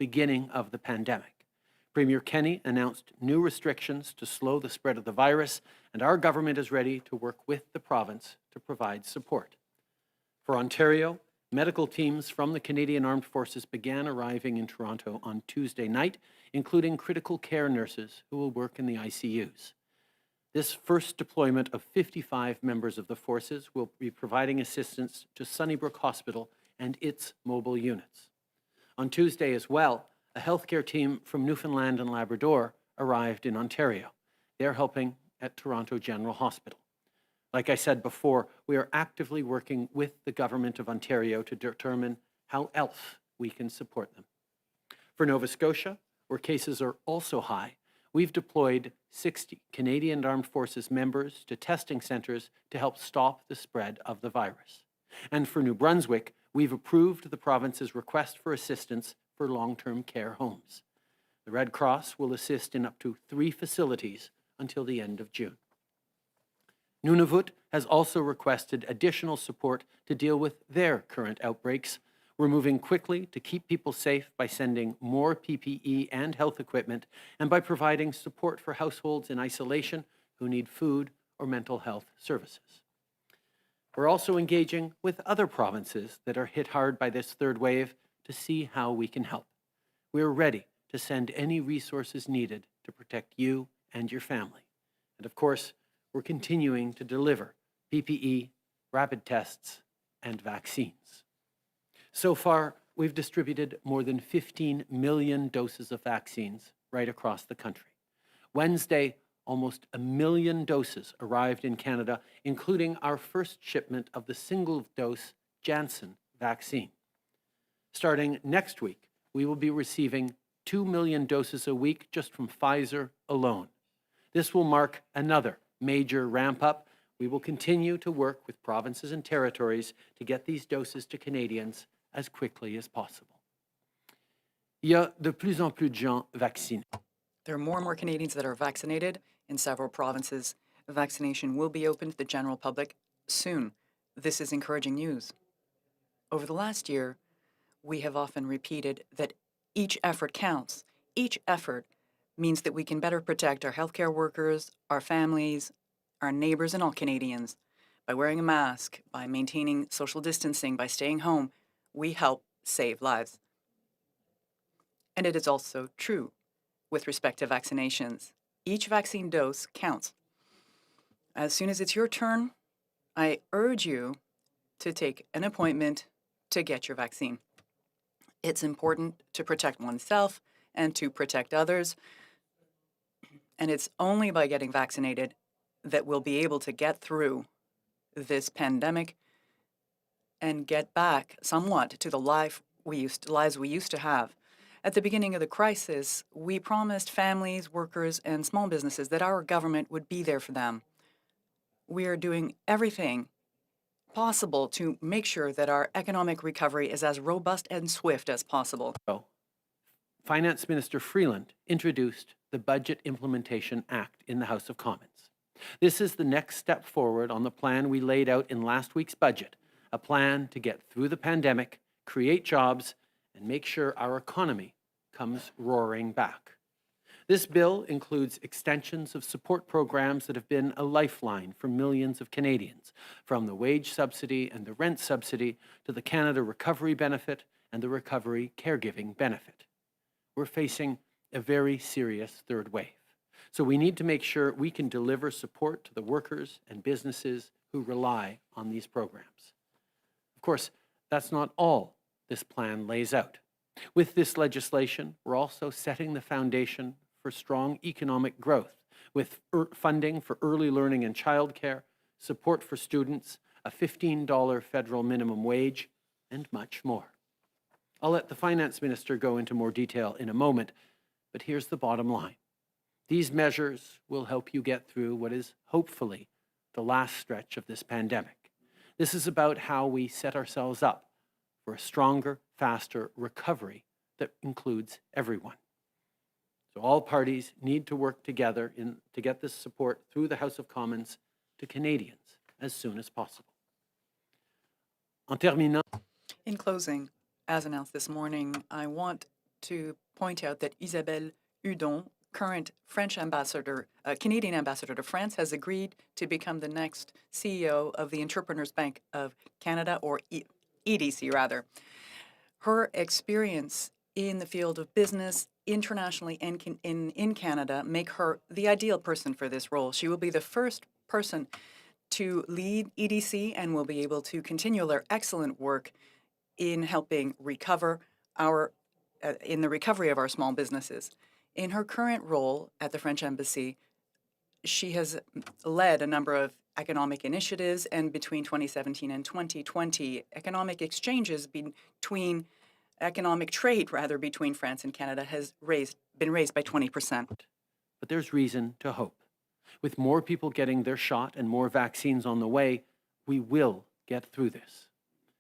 beginning of the pandemic. Premier Kenney announced new restrictions to slow the spread of the virus, and our government is ready to work with the province to provide support. For Ontario, medical teams from the Canadian Armed Forces began arriving in Toronto on Tuesday night, including critical care nurses who will work in the ICUs. This first deployment of 55 members of the forces will be providing assistance to Sunnybrook Hospital and its mobile units. On Tuesday as well, a healthcare team from Newfoundland and Labrador arrived in Ontario. They're helping at Toronto General Hospital. Like I said before, we are actively working with the Government of Ontario to determine how else we can support them. For Nova Scotia, where cases are also high, we've deployed 60 Canadian Armed Forces members to testing centres to help stop the spread of the virus. And for New Brunswick, we've approved the province's request for assistance for long-term care homes. The Red Cross will assist in up to 3 facilities until the end of June. Nunavut has also requested additional support to deal with their current outbreaks. We're moving quickly to keep people safe by sending more PPE and health equipment and by providing support for households in isolation who need food or mental health services. We're also engaging with other provinces that are hit hard by this third wave to see how we can help. We're ready to send any resources needed to protect you and your family. And of course, we're continuing to deliver PPE, rapid tests, and vaccines. So far, we've distributed more than 15 million doses of vaccines right across the country. Wednesday, almost 1 million doses arrived in Canada, including our first shipment of the single-dose Janssen vaccine. Starting next week, we will be receiving 2 million doses a week just from Pfizer alone. This will mark another major ramp-up. We will continue to work with provinces and territories to get these doses to Canadians as quickly as possible. Il y a de plus en plus de gens vaccinés. There are more and more Canadians that are vaccinated in several provinces. Vaccination will be open to the general public soon. This is encouraging news. Over the last year, we have often repeated that each effort counts. Each effort means that we can better protect our healthcare workers, our families, our neighbors, and all Canadians. By wearing a mask, by maintaining social distancing, by staying home, we help save lives. And it is also true with respect to vaccinations. Each vaccine dose counts. As soon as it's your turn, I urge you to take an appointment to get your vaccine. It's important to protect oneself and to protect others. And it's only by getting vaccinated that we'll be able to get through this pandemic and get back somewhat to the lives we used to have. At the beginning of the crisis, we promised families, workers, and small businesses that our government would be there for them. We are doing everything possible to make sure that our economic recovery is as robust and swift as possible. Finance Minister Freeland introduced the Budget Implementation Act in the House of Commons. This is the next step forward on the plan we laid out in last week's budget, a plan to get through the pandemic, create jobs, and make sure our economy comes roaring back. This bill includes extensions of support programs that have been a lifeline for millions of Canadians, from the wage subsidy and the rent subsidy to the Canada Recovery Benefit and the Recovery Caregiving Benefit. We're facing a very serious third wave, so we need to make sure we can deliver support to the workers and businesses who rely on these programs. Of course, that's not all this plan lays out. With this legislation, we're also setting the foundation for strong economic growth, with funding for early learning and childcare, support for students, a $15 federal minimum wage, and much more. I'll let the Finance Minister go into more detail in a moment, but here's the bottom line. These measures will help you get through what is hopefully the last stretch of this pandemic. This is about how we set ourselves up for a stronger, faster recovery that includes everyone. So all parties need to work together to get this support through the House of Commons to Canadians as soon as possible. En terminant, in closing, as announced this morning, I want to point out that Isabelle Hudon, current French ambassador, Canadian ambassador to France, has agreed to become the next CEO of the Entrepreneurs Bank of Canada, or EDC rather. Her experience in the field of business internationally and in Canada make her the ideal person for this role. She will be the first person to lead EDC and will be able to continue their excellent work in helping recover in the recovery of our small businesses. In her current role at the French Embassy, she has led a number of economic initiatives, and between 2017 and 2020, economic trade between France and Canada has been raised by 20%. But there's reason to hope. With more people getting their shot and more vaccines on the way, we will get through this.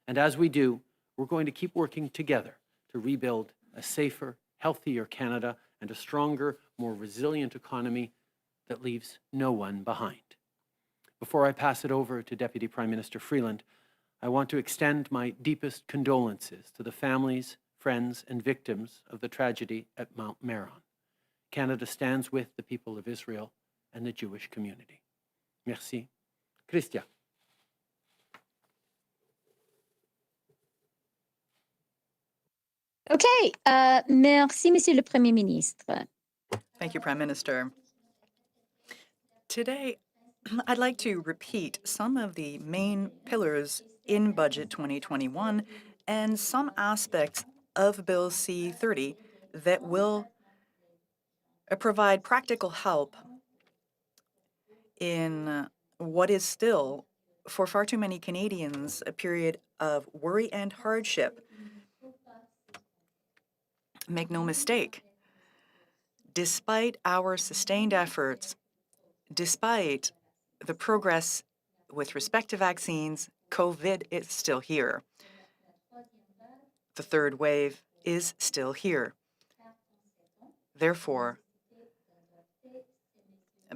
And as we do, we're going to keep working together to rebuild a safer, healthier Canada and a stronger, more resilient economy that leaves no one behind. Before I pass it over to Deputy Prime Minister Freeland, I want to extend my deepest condolences to the families, friends, and victims of the tragedy at Mount Meron. Canada stands with the people of Israel and the Jewish community. Merci. Christian. Okay, merci, Monsieur le Premier Ministre. Thank you, Prime Minister. Today, I'd like to repeat some of the main pillars in Budget 2021 and some aspects of Bill C-30 that will provide practical help in what is still, for far too many Canadians, a period of worry and hardship. Make no mistake, despite our sustained efforts, despite the progress with respect to vaccines, COVID is still here. The third wave is still here. Therefore,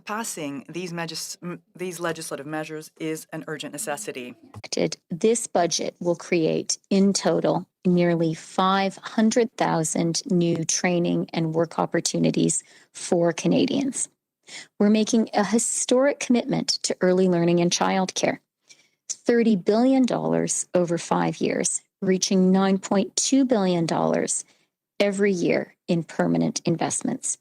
passing these legislative measures is an urgent necessity. This budget will create, in total, nearly 500,000 new training and work opportunities for Canadians. We're making a historic commitment to early learning and childcare. $30 billion over 5 years, reaching $9.2 billion every year in permanent investments.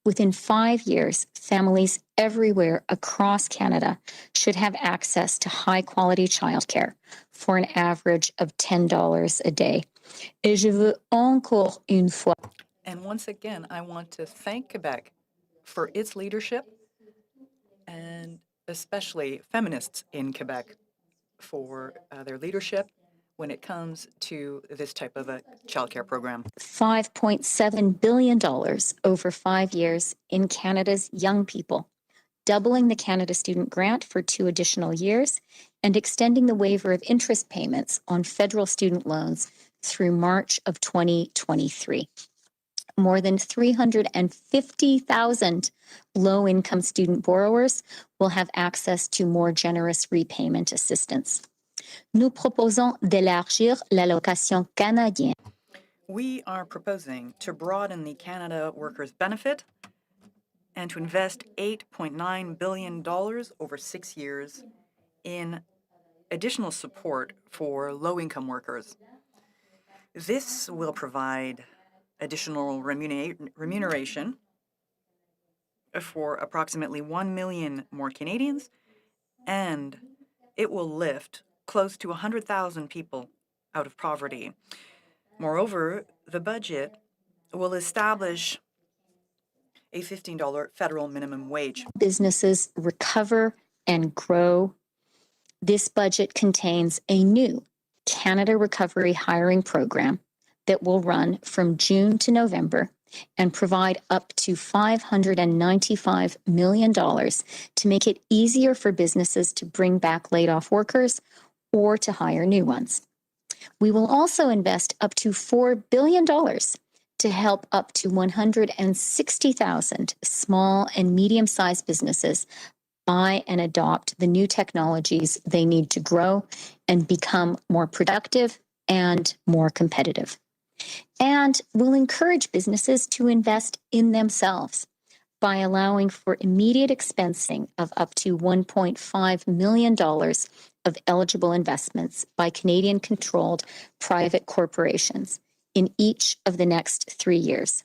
Within 5 years, families everywhere across Canada should have access to high-quality childcare for an average of $10 a day. Et je veux encore une fois. And once again, I want to thank Quebec for its leadership, and especially feminists in Quebec for their leadership when it comes to this type of a childcare program. $5.7 billion over 5 years in Canada's young people, doubling the Canada Student Grant for 2 additional years, and extending the waiver of interest payments on federal student loans through March of 2023. More than 350,000 low-income student borrowers will have access to more generous repayment assistance. Nous proposons d'élargir l'allocation canadienne. We are proposing to broaden the Canada Workers' Benefit and to invest $8.9 billion over 6 years in additional support for low-income workers. This will provide additional remuneration for approximately 1 million more Canadians, and it will lift close to 100,000 people out of poverty. Moreover, the budget will establish a $15 federal minimum wage. Businesses recover and grow. This budget contains a new Canada Recovery Hiring Program that will run from June to November and provide up to $595 million to make it easier for businesses to bring back laid-off workers or to hire new ones. We will also invest up to $4 billion to help up to 160,000 small and medium-sized businesses buy and adopt the new technologies they need to grow and become more productive and more competitive. And we'll encourage businesses to invest in themselves by allowing for immediate expensing of up to $1.5 million of eligible investments by Canadian-controlled private corporations in each of the next 3 years.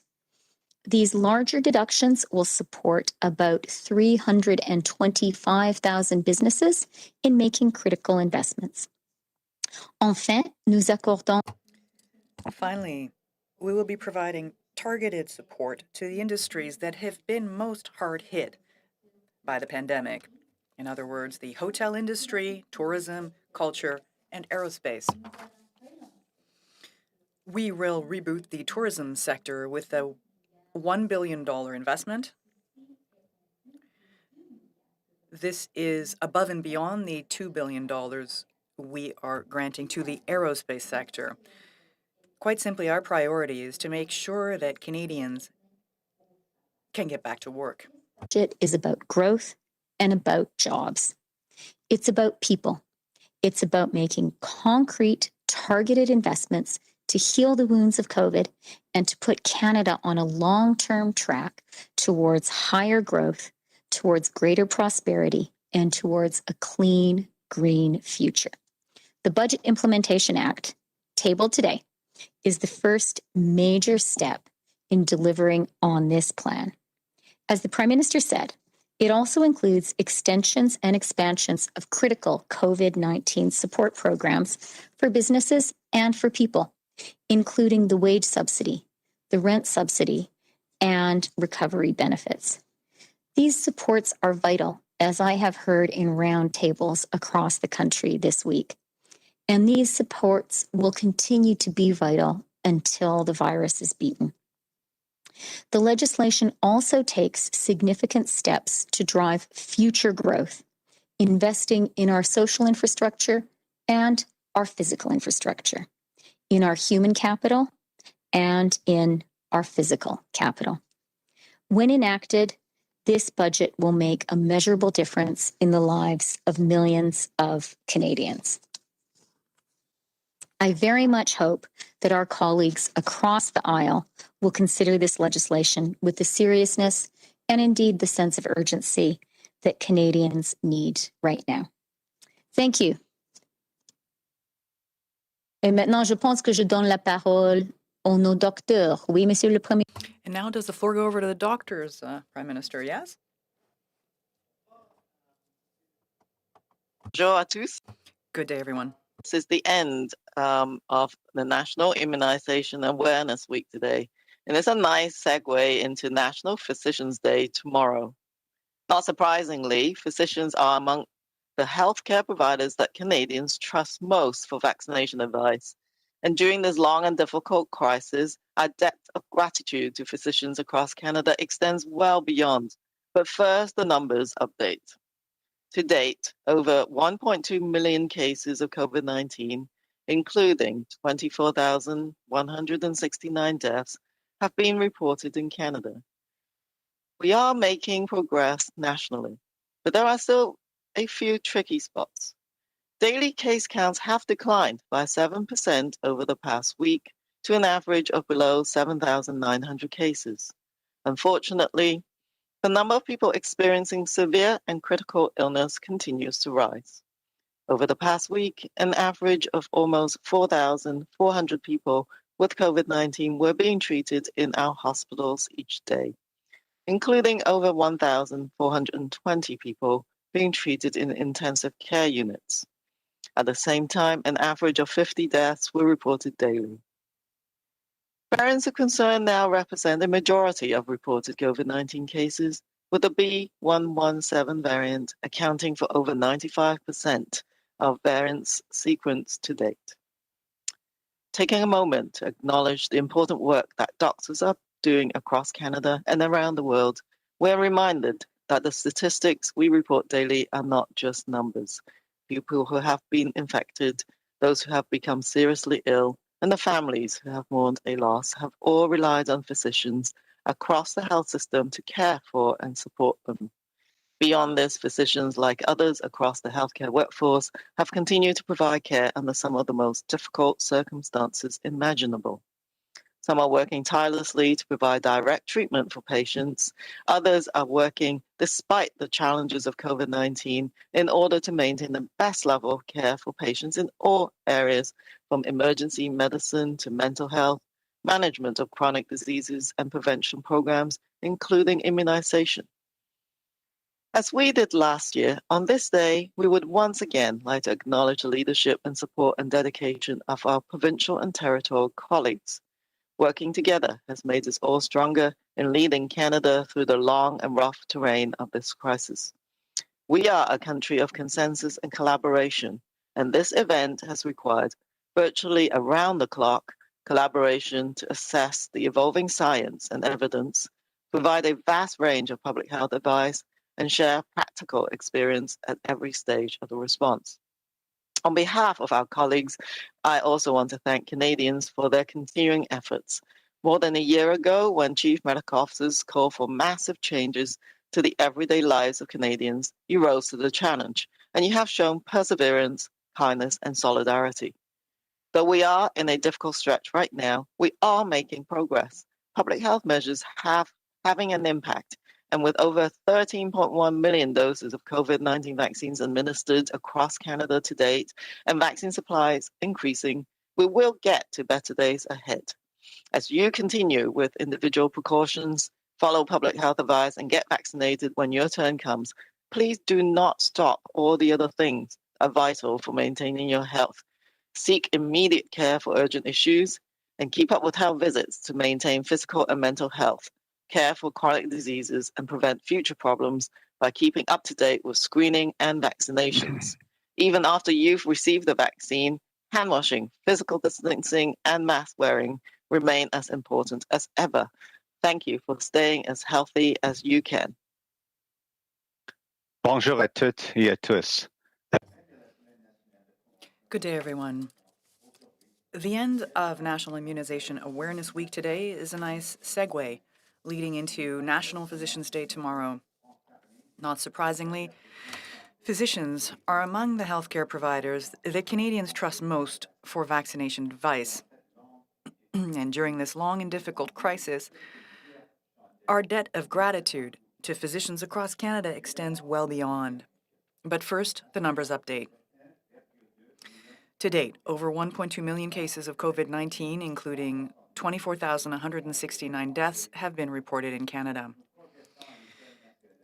These larger deductions will support about 325,000 businesses in making critical investments. Enfin, nous accordons. Finally, we will be providing targeted support to the industries that have been most hard hit by the pandemic. In other words, the hotel industry, tourism, culture, and aerospace. We will reboot the tourism sector with a $1 billion investment. This is above and beyond the $2 billion we are granting to the aerospace sector. Quite simply, our priority is to make sure that Canadians can get back to work. It is about growth and about jobs. It's about people. It's about making concrete, targeted investments to heal the wounds of COVID and to put Canada on a long-term track towards higher growth, towards greater prosperity, and towards a clean, green future. The Budget Implementation Act, tabled today, is the first major step in delivering on this plan. As the Prime Minister said, it also includes extensions and expansions of critical COVID-19 support programs for businesses and for people, including the wage subsidy, the rent subsidy, and recovery benefits. These supports are vital, as I have heard in roundtables across the country this week. And these supports will continue to be vital until the virus is beaten. The legislation also takes significant steps to drive future growth, investing in our social infrastructure and our physical infrastructure, in our human capital and in our physical capital. When enacted, this budget will make a measurable difference in the lives of millions of Canadians. I very much hope that our colleagues across the aisle will consider this legislation with the seriousness and indeed the sense of urgency that Canadians need right now. Thank you. Et maintenant, je pense que je donne la parole à nos docteurs. Oui, Monsieur le Premier. And now does the floor go over to the doctors, Prime Minister, yes? Bonjour à tous. Good day, everyone. This is the end of the National Immunization Awareness Week today. And it's a nice segue into National Physicians Day tomorrow. Not surprisingly, physicians are among the healthcare providers that Canadians trust most for vaccination advice. And during this long and difficult crisis, our debt of gratitude to physicians across Canada extends well beyond. But first, the numbers update. To date, over 1.2 million cases of COVID-19, including 24,169 deaths, have been reported in Canada. We are making progress nationally, but there are still a few tricky spots. Daily case counts have declined by 7% over the past week to an average of below 7,900 cases. Unfortunately, the number of people experiencing severe and critical illness continues to rise. Over the past week, an average of almost 4,400 people with COVID-19 were being treated in our hospitals each day, including over 1,420 people being treated in intensive care units. At the same time, an average of 50 deaths were reported daily. Variants of concern now represent a majority of reported COVID-19 cases, with the B.1.1.7 variant accounting for over 95% of variants sequenced to date. Taking a moment to acknowledge the important work that doctors are doing across Canada and around the world, we're reminded that the statistics we report daily are not just numbers. People who have been infected, those who have become seriously ill, and the families who have mourned a loss have all relied on physicians across the health system to care for and support them. Beyond this, physicians, like others across the healthcare workforce, have continued to provide care under some of the most difficult circumstances imaginable. Some are working tirelessly to provide direct treatment for patients. Others are working despite the challenges of COVID-19 in order to maintain the best level of care for patients in all areas, from emergency medicine to mental health, management of chronic diseases, and prevention programs, including immunization. As we did last year, on this day, we would once again like to acknowledge the leadership and support and dedication of our provincial and territorial colleagues. Working together has made us all stronger in leading Canada through the long and rough terrain of this crisis. We are a country of consensus and collaboration, and this event has required virtually around-the-clock collaboration to assess the evolving science and evidence, provide a vast range of public health advice, and share practical experience at every stage of the response. On behalf of our colleagues, I also want to thank Canadians for their continuing efforts. More than a year ago, when Chief Medical Officers called for massive changes to the everyday lives of Canadians, you rose to the challenge, and you have shown perseverance, kindness, and solidarity. Though we are in a difficult stretch right now, we are making progress. Public health measures having an impact, and with over 13.1 million doses of COVID-19 vaccines administered across Canada to date, and vaccine supplies increasing, we will get to better days ahead. As you continue with individual precautions, follow public health advice, and get vaccinated when your turn comes, please do not stop all the other things that are vital for maintaining your health. Seek immediate care for urgent issues, and keep up with health visits to maintain physical and mental health. Care for chronic diseases, and prevent future problems by keeping up to date with screening and vaccinations. Even after you've received the vaccine, hand washing, physical distancing, and mask wearing remain as important as ever. Thank you for staying as healthy as you can. Bonjour à toutes et à tous. Good day, everyone. The end of National Immunization Awareness Week today is a nice segue leading into National Physicians' Day tomorrow. Not surprisingly, physicians are among the healthcare providers that Canadians trust most for vaccination advice. And during this long and difficult crisis, our debt of gratitude to physicians across Canada extends well beyond. But first, the numbers update. To date, over 1.2 million cases of COVID-19, including 24,169 deaths, have been reported in Canada.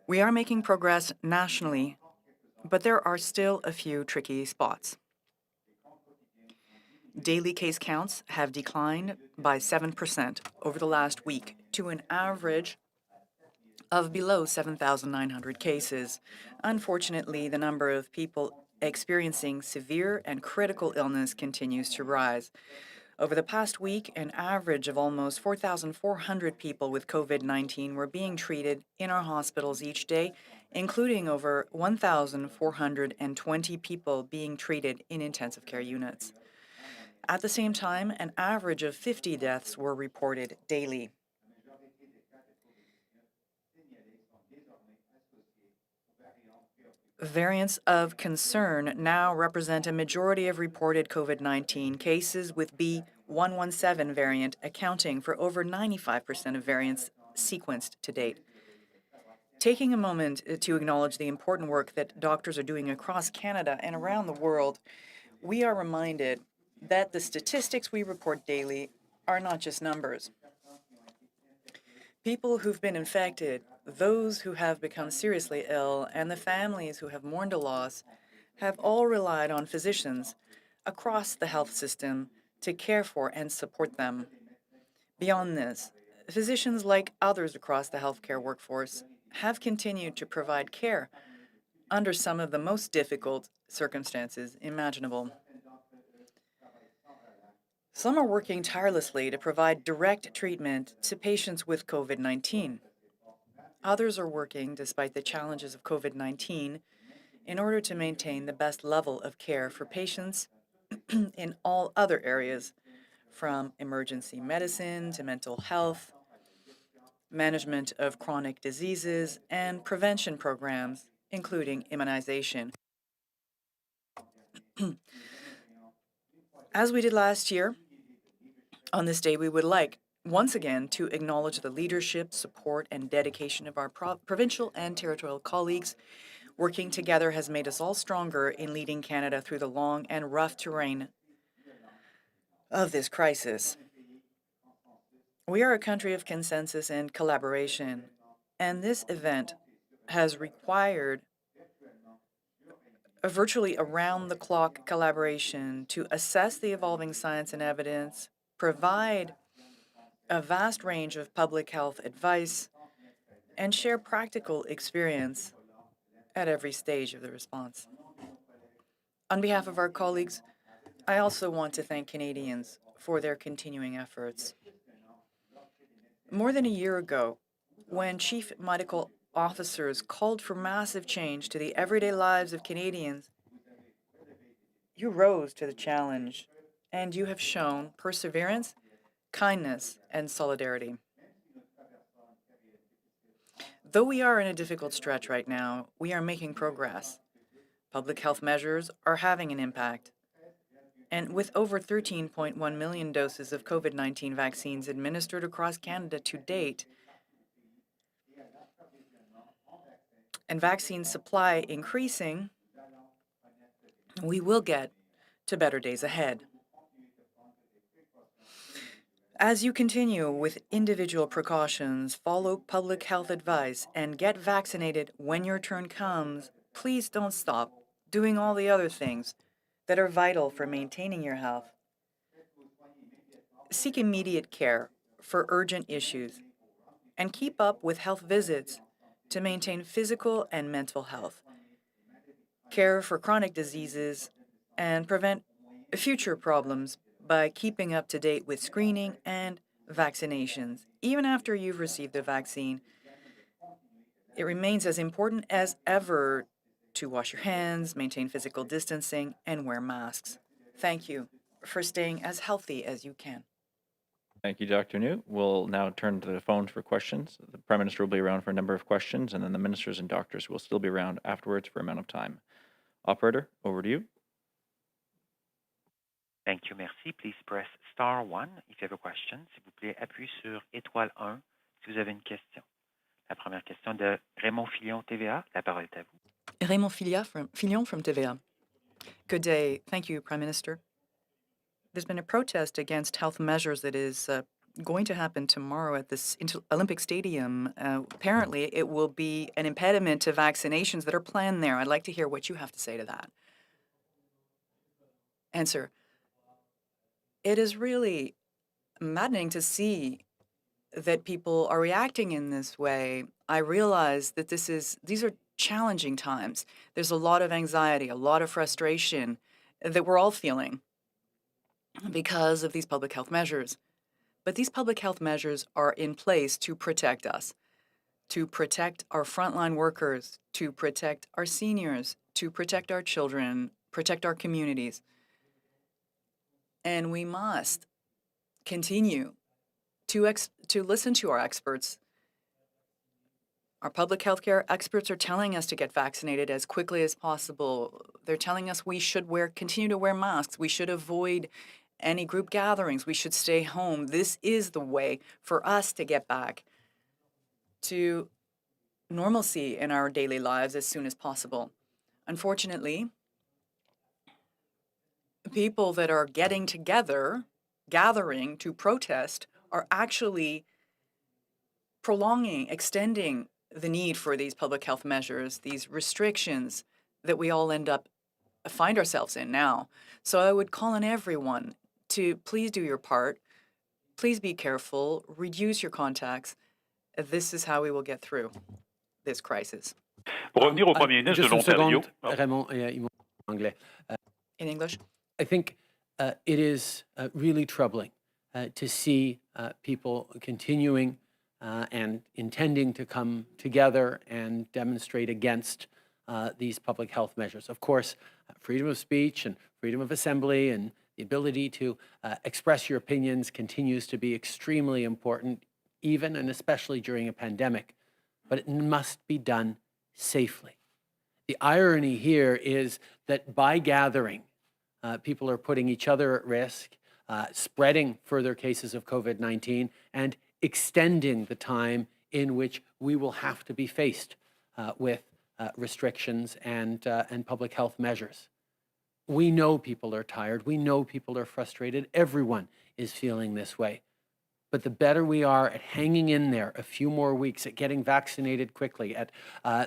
We are making progress nationally, but there are still a few tricky spots. Daily case counts have declined by 7% over the last week to an average of below 7,900 cases. Unfortunately, the number of people experiencing severe and critical illness continues to rise. Over the past week, an average of almost 4,400 people with COVID-19 were being treated in our hospitals each day, including over 1,420 people being treated in intensive care units. At the same time, an average of 50 deaths were reported daily. Variants of concern now represent a majority of reported COVID-19 cases, with B.1.1.7 variant accounting for over 95% of variants sequenced to date. Taking a moment to acknowledge the important work that doctors are doing across Canada and around the world, we are reminded that the statistics we report daily are not just numbers. People who've been infected, those who have become seriously ill, and the families who have mourned a loss have all relied on physicians across the health system to care for and support them. Beyond this, physicians, like others across the healthcare workforce, have continued to provide care under some of the most difficult circumstances imaginable. Some are working tirelessly to provide direct treatment to patients with COVID-19. Others are working, despite the challenges of COVID-19, in order to maintain the best level of care for patients in all other areas, from emergency medicine to mental health, management of chronic diseases, and prevention programs, including immunization. As we did last year, on this day, we would like once again to acknowledge the leadership, support, and dedication of our provincial and territorial colleagues. Working together has made us all stronger in leading Canada through the long and rough terrain of this crisis. We are a country of consensus and collaboration, and this event has required a virtually around-the-clock collaboration to assess the evolving science and evidence, provide a vast range of public health advice, and share practical experience at every stage of the response. On behalf of our colleagues, I also want to thank Canadians for their continuing efforts. More than a year ago, when chief medical officers called for massive change to the everyday lives of Canadians, you rose to the challenge, and you have shown perseverance, kindness, and solidarity. Though we are in a difficult stretch right now, we are making progress. Public health measures are having an impact. And with over 13.1 million doses of COVID-19 vaccines administered across Canada to date, and vaccine supply increasing, we will get to better days ahead. As you continue with individual precautions, follow public health advice, and get vaccinated when your turn comes, please don't stop doing all the other things that are vital for maintaining your health. Seek immediate care for urgent issues, and keep up with health visits to maintain physical and mental health, care for chronic diseases, and prevent future problems by keeping up to date with screening and vaccinations. Even after you've received the vaccine, it remains as important as ever to wash your hands, maintain physical distancing, and wear masks. Thank you for staying as healthy as you can. Thank you, Dr. New. We'll now turn to the phones for questions. The Prime Minister will be around for a number of questions, and then the ministers and doctors will still be around afterwards for amount of time. Operator, over to you. Thank you, merci. Please press star 1 if you have a question. S'il vous plaît, appuyez sur étoile 1 si vous avez une question. La première question de Raymond Fillon, TVA. La parole est à vous. Raymond Fillon from TVA. Good day. Thank you, Prime Minister. There's been a protest against health measures that is going to happen tomorrow at this Olympic Stadium. Apparently, it will be an impediment to vaccinations that are planned there. I'd like to hear what you have to say to that. Answer. It is really maddening to see that people are reacting in this way. I realize that these are challenging times. There's a lot of anxiety, a lot of frustration that we're all feeling because of these public health measures. But these public health measures are in place to protect us, to protect our frontline workers, to protect our seniors, to protect our children, protect our communities. And we must continue to listen to our experts. Our public health care experts are telling us to get vaccinated as quickly as possible. They're telling us we should continue to wear masks. We should avoid any group gatherings. We should stay home. This is the way for us to get back to normalcy in our daily lives as soon as possible. Unfortunately, people that are getting together, gathering to protest, are actually extending the need for these public health measures, these restrictions that we all find ourselves in now. So I would call on everyone to please do your part. Please be careful, reduce your contacts. This is how we will get through this crisis. Pour revenir au Premier ministre de Just a l'Ontario. second, Raymond, il m'en anglais. In English? I think it is really troubling to see people continuing and intending to come together and demonstrate against these public health measures. Of course, freedom of speech and freedom of assembly and the ability to express your opinions continues to be extremely important, even and especially during a pandemic, but it must be done safely. The irony here is that by gathering, people are putting each other at risk. spreading further cases of COVID-19 and extending the time in which we will have to be faced with restrictions and public health measures. We know people are tired. We know people are frustrated. Everyone is feeling this way. But the better we are at hanging in there a few more weeks, at getting vaccinated quickly, at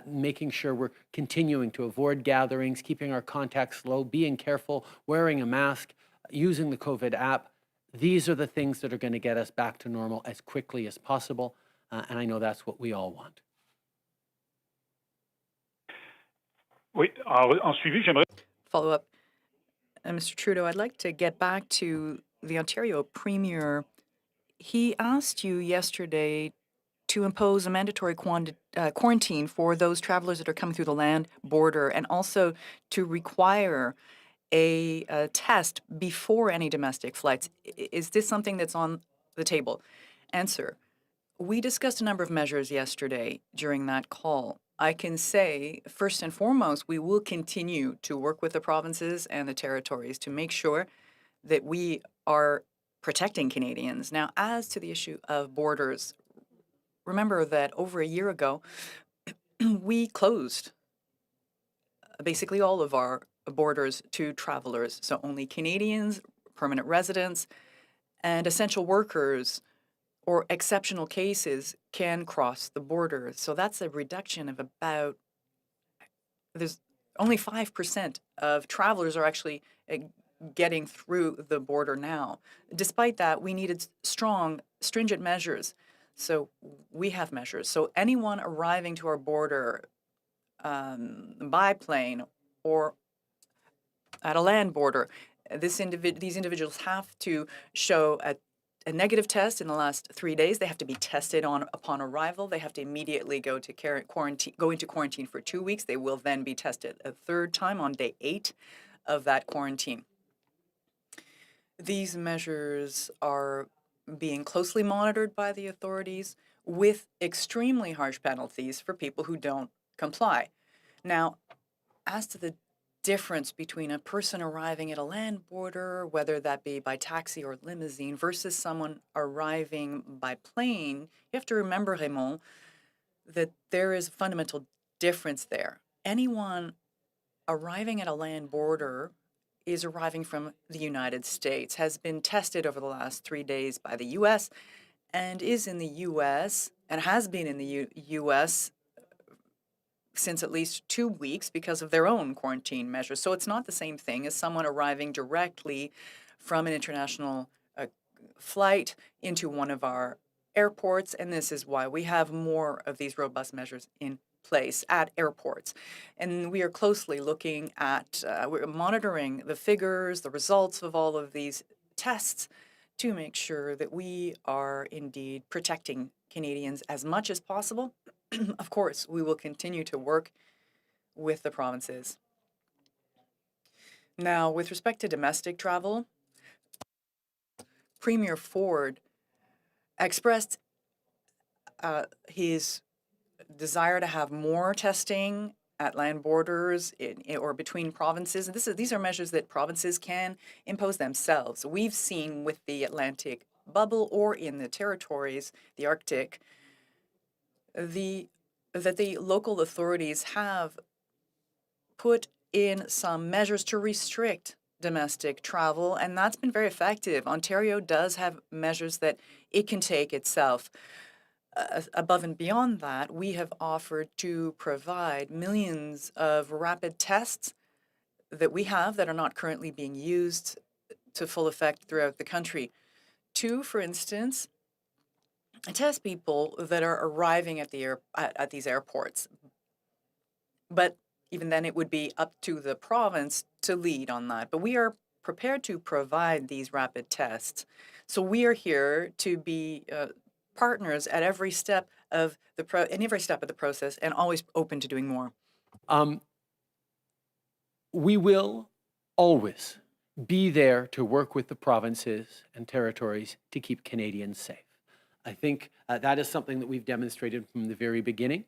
making sure we're continuing to avoid gatherings, keeping our contacts low, being careful, wearing a mask, using the COVID app, these are the things that are going to get us back to normal as quickly as possible. And I know that's what we all want. Oui, en suivi, j'aimerais... Follow up. Mr. Trudeau, I'd like to get back to the Ontario Premier. He asked you yesterday to impose a mandatory quarantine for those travelers that are coming through the land border, and also to require a test before any domestic flights. Is this something that's on the table? Answer. We discussed a number of measures yesterday during that call. I can say, first and foremost, we will continue to work with the provinces and the territories to make sure that we are protecting Canadians. Now, as to the issue of borders, remember that over a year ago, we closed basically all of our borders to travelers. So only Canadians, permanent residents, and essential workers or exceptional cases can cross the border. So that's a reduction of about, there's only 5% of travelers are actually getting through the border now. Despite that, we needed strong, stringent measures. So we have measures. So anyone arriving to our border by plane or at a land border, these individuals have to show a negative test in the last 3 days. They have to be tested upon arrival. They have to immediately go into quarantine for 2 weeks. They will then be tested a third time on day 8 of that quarantine. These measures are being closely monitored by the authorities with extremely harsh penalties for people who don't comply. Now, as to the difference between a person arriving at a land border, whether that be by taxi or limousine, versus someone arriving by plane, you have to remember, Raymond, that there is a fundamental difference there. Anyone arriving at a land border is arriving from the United States, has been tested over the last 3 days by the U.S., and is in the U.S. and has been in the U.S. since at least 2 weeks because of their own quarantine measures. So it's not the same thing as someone arriving directly from an international flight into one of our airports, and this is why we have more of these robust measures in place at airports. And we are closely looking at, we're monitoring the figures, the results of all of these tests to make sure that we are indeed protecting Canadians as much as possible. Of course, we will continue to work with the provinces. Now, with respect to domestic travel, Premier Ford expressed his desire to have more testing at land borders or between provinces. And these are measures that provinces can impose themselves. We've seen with the Atlantic bubble or in the territories, the Arctic, that the local authorities have put in some measures to restrict domestic travel, and that's been very effective. Ontario does have measures that it can take itself. Above and beyond that, we have offered to provide millions of rapid tests that we have that are not currently being used to full effect throughout the country. To, for instance, test people that are arriving at these airports. But even then, it would be up to the province to lead on that. But we are prepared to provide these rapid tests. So we are here to be partners at every step of the process, and always open to doing more. We will always be there to work with the provinces and territories to keep Canadians safe. I think that is something that we've demonstrated from the very beginning.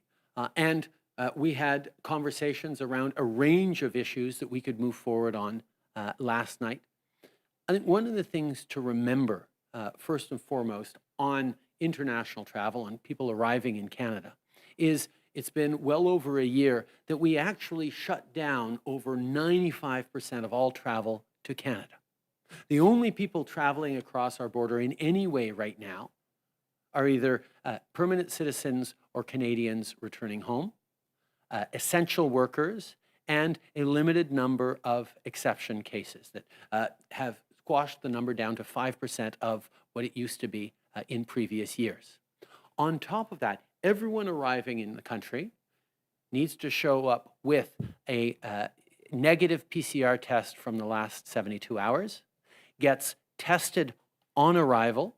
And we had conversations around a range of issues that we could move forward on last night. I think one of the things to remember, first and foremost, on international travel and people arriving in Canada is it's been well over a year that we actually shut down over 95% of all travel to Canada. The only people traveling across our border in any way right now are either permanent citizens or Canadians returning home, essential workers, and a limited number of exception cases that have squashed the number down to 5% of what it used to be in previous years. On top of that, everyone arriving in the country needs to show up with a negative PCR test from the last 72 hours, gets tested on arrival,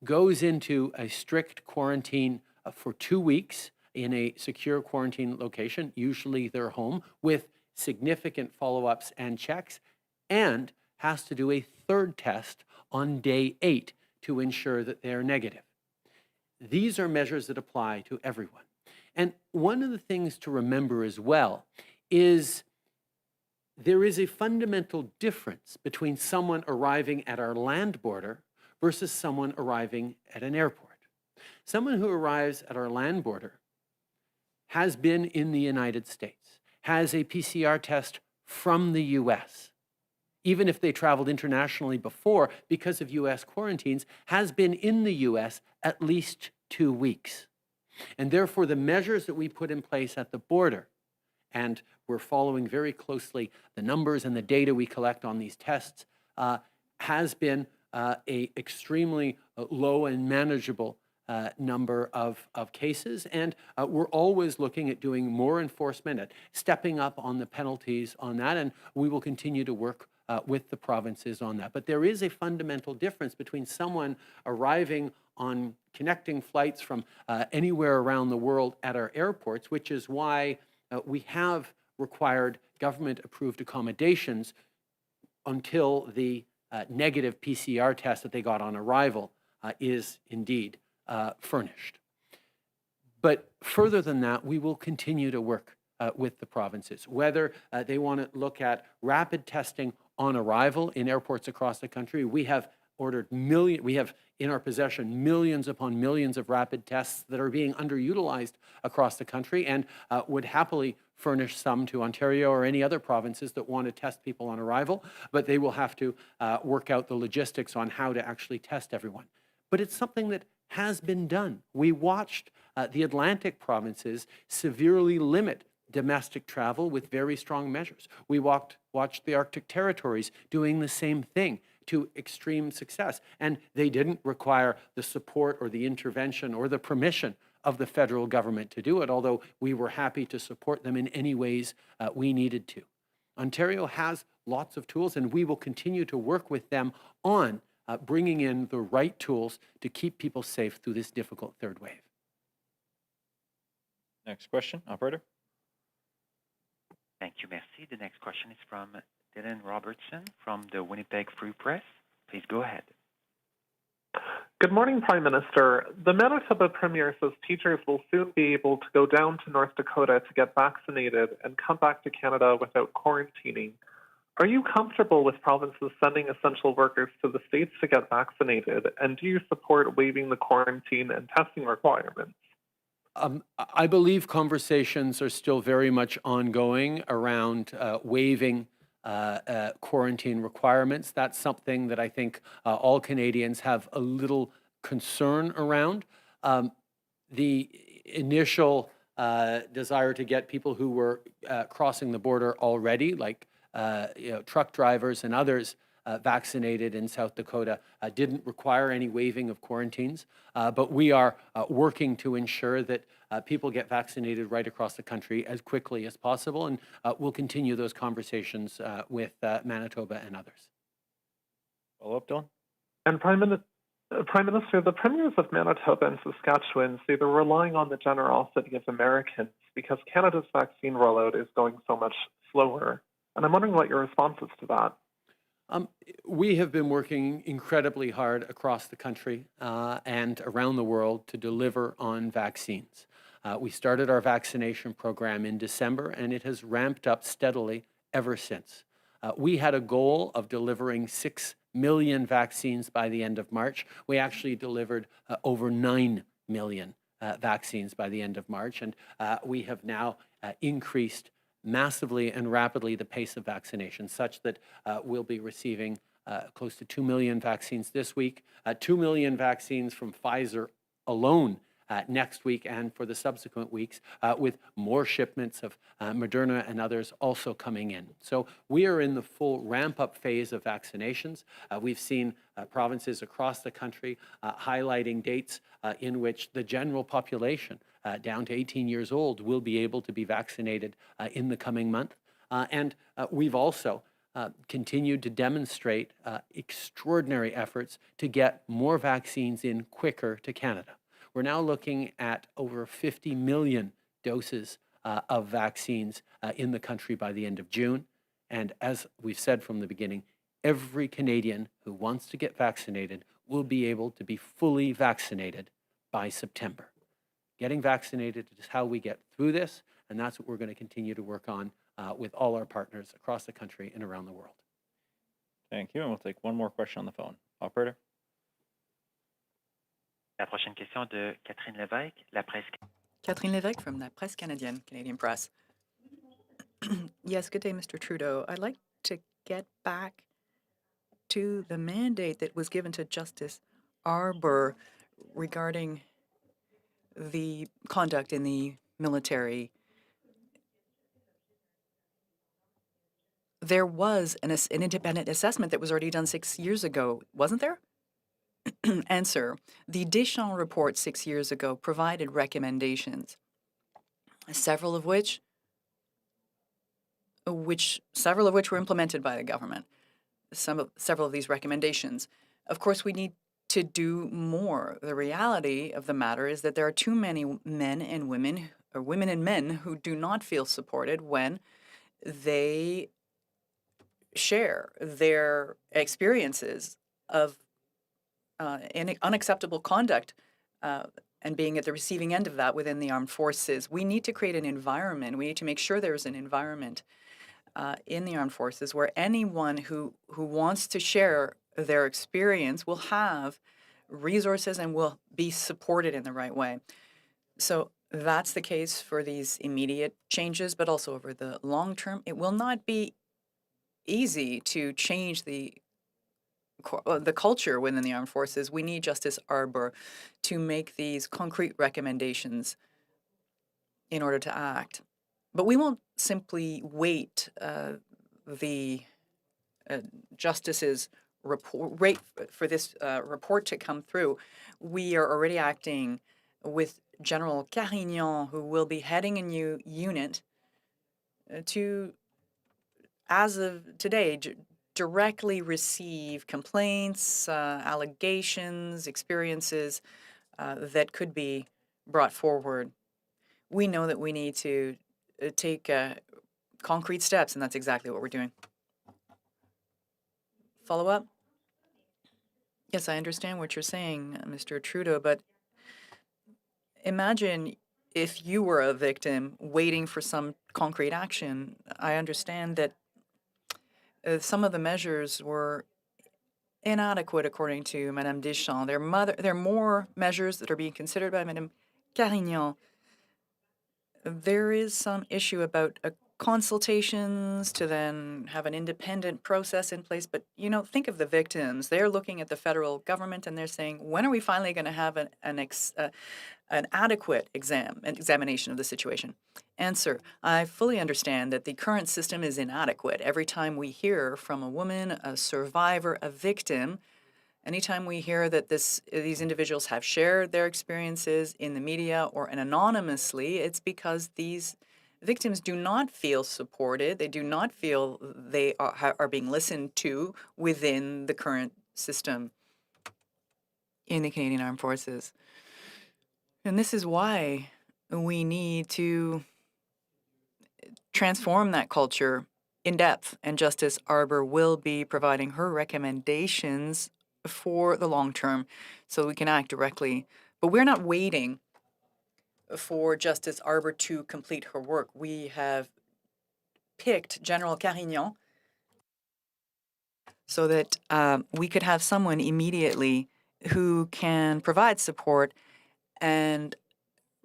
goes into a strict quarantine for 2 weeks in a secure quarantine location, usually their home, with significant follow-ups and checks, and has to do a third test on day 8 to ensure that they're negative. These are measures that apply to everyone. And one of the things to remember as well is there is a fundamental difference between someone arriving at our land border versus someone arriving at an airport. Someone who arrives at our land border has been in the United States, has a PCR test from the US, even if they traveled internationally before because of US quarantines, has been in the US at least 2 weeks. And therefore, the measures that we put in place at the border, and we're following very closely the numbers and the data we collect on these tests, has been a extremely low and manageable number of cases. And we're always looking at doing more enforcement, at stepping up on the penalties on that, and we will continue to work with the provinces on that. But there is a fundamental difference between someone arriving on connecting flights from anywhere around the world at our airports, which is why we have required government-approved accommodations until the negative PCR test that they got on arrival is indeed furnished. But further than that, we will continue to work with the provinces, whether they want to look at rapid testing on arrival in airports across the country. We have we have in our possession millions upon millions of rapid tests that are being underutilized across the country, and would happily furnish some to Ontario or any other provinces that want to test people on arrival, but they will have to work out the logistics on how to actually test everyone. But it's something that has been done. We watched the Atlantic provinces severely limit domestic travel with very strong measures. We watched the Arctic territories doing the same thing to extreme success. And they didn't require the support or the intervention or the permission of the federal government to do it, although we were happy to support them in any ways we needed to. Ontario has lots of tools, and we will continue to work with them on bringing in the right tools to keep people safe through this difficult third wave. Next question, operator. Thank you, merci. The next question is from Dylan Robertson from the Winnipeg Free Press. Please go ahead. Good morning, Prime Minister. The Manitoba Premier says teachers will soon be able to go down to North Dakota to get vaccinated and come back to Canada without quarantining. Are you comfortable with provinces sending essential workers to the States to get vaccinated? And do you support waiving the quarantine and testing requirements? I believe conversations are still very much ongoing around waiving quarantine requirements. That's something that I think all Canadians have a little concern around. The initial desire to get people who were crossing the border already, like truck drivers and others, vaccinated in South Dakota, didn't require any waiving of quarantines. But we are working to ensure that people get vaccinated right across the country as quickly as possible, and we'll continue those conversations with Manitoba and others. Follow up, Dylan? And Prime Minister, the premiers of Manitoba and Saskatchewan say they're relying on the generosity of Americans because Canada's vaccine rollout is going so much slower. And I'm wondering what your response is to that. We have been working incredibly hard across the country and around the world to deliver on vaccines. We started our vaccination program in December, and it has ramped up steadily ever since. We had a goal of delivering 6 million vaccines by the end of March. We actually delivered over 9 million vaccines by the end of March, and we have now increased massively and rapidly the pace of vaccination, such that we'll be receiving close to 2 million vaccines this week, 2 million vaccines from Pfizer alone next week and for the subsequent weeks, with more shipments of Moderna and others also coming in. So we are in the full ramp-up phase of vaccinations. We've seen provinces across the country highlighting dates in which the general population down to 18 years old will be able to be vaccinated in the coming month. And we've also continued to demonstrate extraordinary efforts to get more vaccines in quicker to Canada. We're now looking at over 50 million doses of vaccines in the country by the end of June. And as we've said from the beginning, every Canadian who wants to get vaccinated will be able to be fully vaccinated by September. Getting vaccinated is how we get through this, and that's what we're going to continue to work on with all our partners across the country and around the world. Thank you. And we'll take one more question on the phone. Operator? La prochaine question de Catherine Lévesque, La Presse. Catherine Lévesque from La Presse Canadienne, Canadian Press. Yes, good day, Mr. Trudeau. I'd like to get back to the mandate that was given to Justice Arbour regarding the conduct in the military. There was an independent assessment that was already done 6 years ago, wasn't there? Answer. The Deschamps report 6 years ago provided recommendations, several of which were implemented by the government. Several of these recommendations. Of course, we need to do more. The reality of the matter is that there are too many men and women, or women and men, who do not feel supported when they share their experiences of unacceptable conduct and being at the receiving end of that within the armed forces. We need to create an environment. We need to make sure there's an environment in the armed forces where anyone who wants to share their experience will have resources and will be supported in the right way. So that's the case for these immediate changes, but also over the long term. It will not be easy to change the culture within the armed forces. We need Justice Arbour to make these concrete recommendations in order to act. But we won't simply wait the justice's report, wait for this report to come through. We are already acting with General Carignan, who will be heading a new unit to, as of today, directly receive complaints, allegations, experiences that could be brought forward. We know that we need to take concrete steps, and that's exactly what we're doing. Follow up? Yes, I understand what you're saying, Mr. Trudeau, but imagine if you were a victim waiting for some concrete action. I understand that some of the measures were inadequate, according to Madame Deschamps. There are more measures that are being considered by Madame Carignan. There is some issue about consultations to then have an independent process in place. But, you know, think of the victims. They're looking at the federal government and they're saying, when are we finally going to have an adequate examination of the situation? Answer, I fully understand that the current system is inadequate. Every time we hear from a woman, a survivor, a victim, anytime we hear that these individuals have shared their experiences in the media or anonymously, it's because these victims do not feel supported. They do not feel they are being listened to within the current system in the Canadian Armed Forces. And this is why we need to transform that culture in depth. And Justice Arbour will be providing her recommendations for the long term so we can act directly. But we're not waiting for Justice Arbour to complete her work. We have picked General Carignan so that we could have someone immediately who can provide support and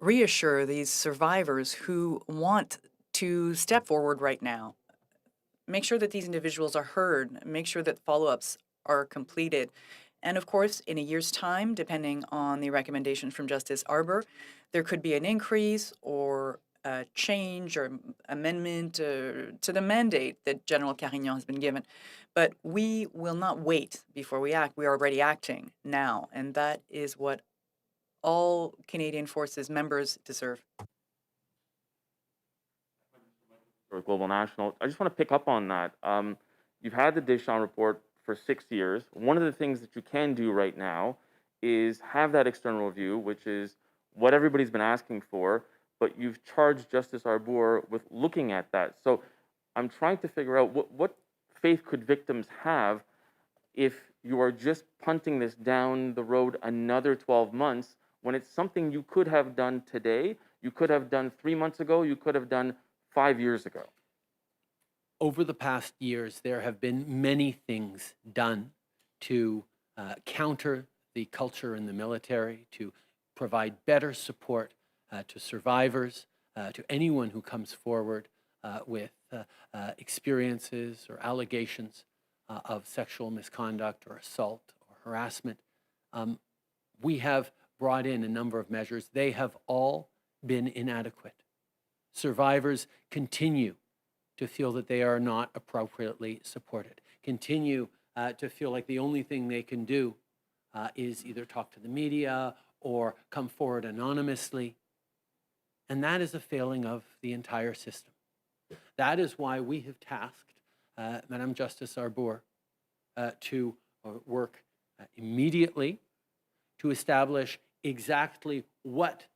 reassure these survivors who want to step forward right now. Make sure that these individuals are heard, make sure that follow-ups are completed. And of course, in a year's time, depending on the recommendations from Justice Arbour, there could be an increase or a change or amendment to the mandate that General Carignan has been given. But we will not wait before we act. We are already acting now, and that is what all Canadian Forces members deserve. Or Global National. I just want to pick up on that. You've had the Deschamps report for 6 years. One of the things that you can do right now is have that external review, which is what everybody's been asking for, but you've charged Justice Arbour with looking at that. So I'm trying to figure out what faith could victims have if you are just punting this down the road another 12 months when it's something you could have done today, you could have done 3 months ago, you could have done 5 years ago. Over the past years, there have been many things done to counter the culture in the military, to provide better support to survivors, to anyone who comes forward with experiences or allegations of sexual misconduct or assault or harassment. We have brought in a number of measures. They have all been inadequate. Survivors continue to feel that they are not appropriately supported, continue to feel like the only thing they can do is either talk to the media or come forward anonymously. And that is a failing of the entire system. That is why we have tasked Madame Justice Arbour to work immediately to establish exactly what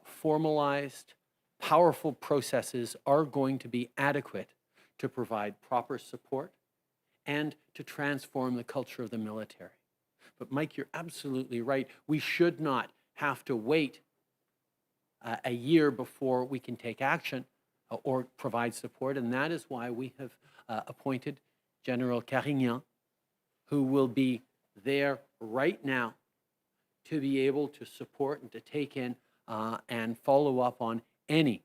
formalized, powerful processes are going to be adequate to provide proper support and to transform the culture of the military. But Mike, you're absolutely right. We should not have to wait a year before we can take action or provide support. And that is why we have appointed General Carignan, who will be there right now to be able to support and to take in and follow up on any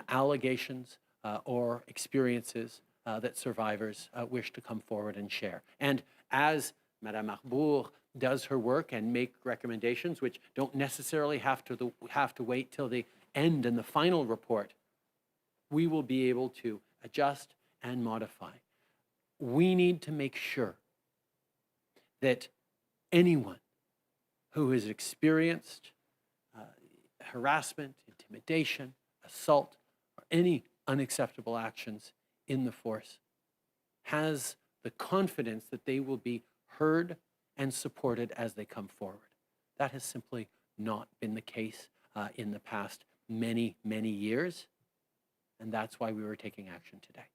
allegations or experiences that survivors wish to come forward and share. And as Madame Arbour does her work and make recommendations, which don't necessarily have to wait till the end and the final report, we will be able to adjust and modify. We need to make sure that anyone who has experienced harassment, intimidation, assault, or any unacceptable actions in the force has the confidence that they will be heard and supported as they come forward. That has simply not been the case in the past many, many years, and that's why we were taking action today.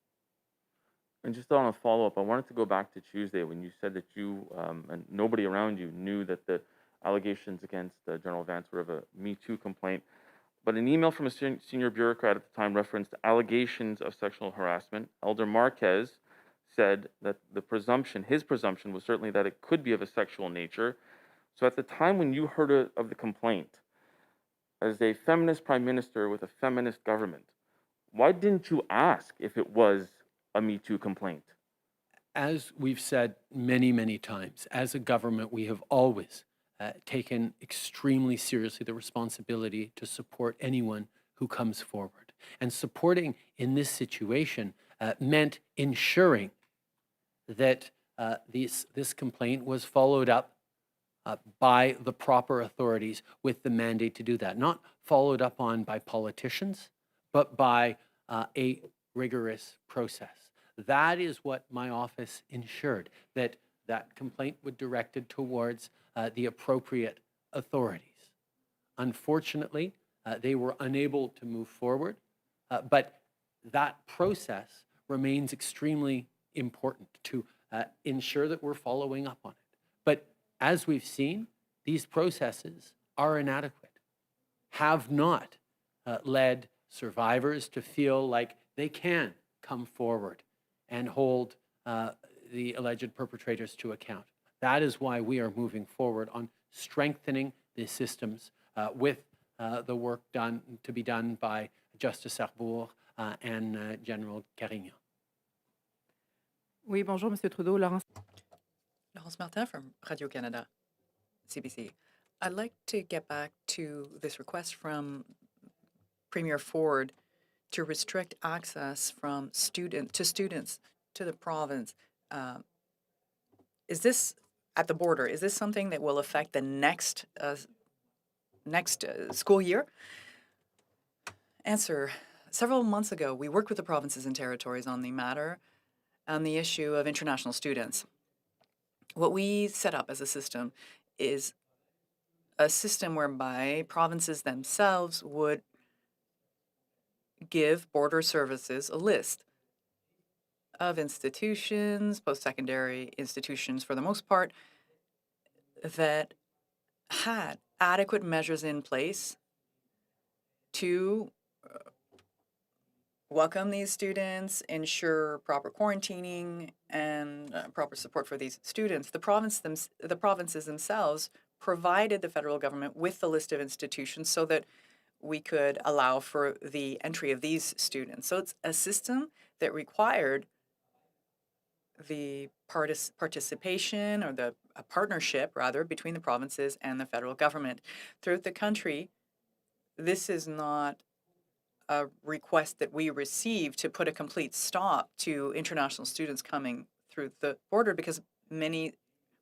And just on a follow-up, I wanted to go back to Tuesday when you said that you and nobody around you knew that the allegations against General Vance were of a Me Too complaint. But an email from a senior bureaucrat at the time referenced allegations of sexual harassment. Elder Marquez said that his presumption was certainly that it could be of a sexual nature. So at the time when you heard of the complaint, as a feminist prime minister with a feminist government, why didn't you ask if it was a Me Too complaint? As we've said many, many times, as a government, we have always taken extremely seriously the responsibility to support anyone who comes forward. And supporting in this situation meant ensuring that this complaint was followed up by the proper authorities with the mandate to do that. Not followed up on by politicians, but by a rigorous process. That is what my office ensured, that complaint was directed towards the appropriate authorities. Unfortunately, they were unable to move forward, but that process remains extremely important to ensure that we're following up on it. But as we've seen, these processes are inadequate, have not led survivors to feel like they can come forward and hold the alleged perpetrators to account. That is why we are moving forward on strengthening the systems with the work to be done by Justice Arbour and General Carignan. Oui, bonjour, Monsieur Trudeau. Laurence. Laurence Martin from Radio-Canada, CBC. I'd like to get back to this request from Premier Ford to restrict access from students to the province. Is this at the border? Is this something that will affect the next school year? Answer: several months ago, we worked with the provinces and territories on the matter, on the issue of international students. What we set up as a system is a system whereby provinces themselves would give border services a list of institutions, post-secondary institutions for the most part, that had adequate measures in place to welcome these students, ensure proper quarantining, and proper support for these students. The provinces themselves provided the federal government with the list of institutions so that we could allow for the entry of these students. So it's a system that required the participation, or a partnership rather, between the provinces and the federal government. Throughout the country, this is not a request that we receive to put a complete stop to international students coming through the border, because many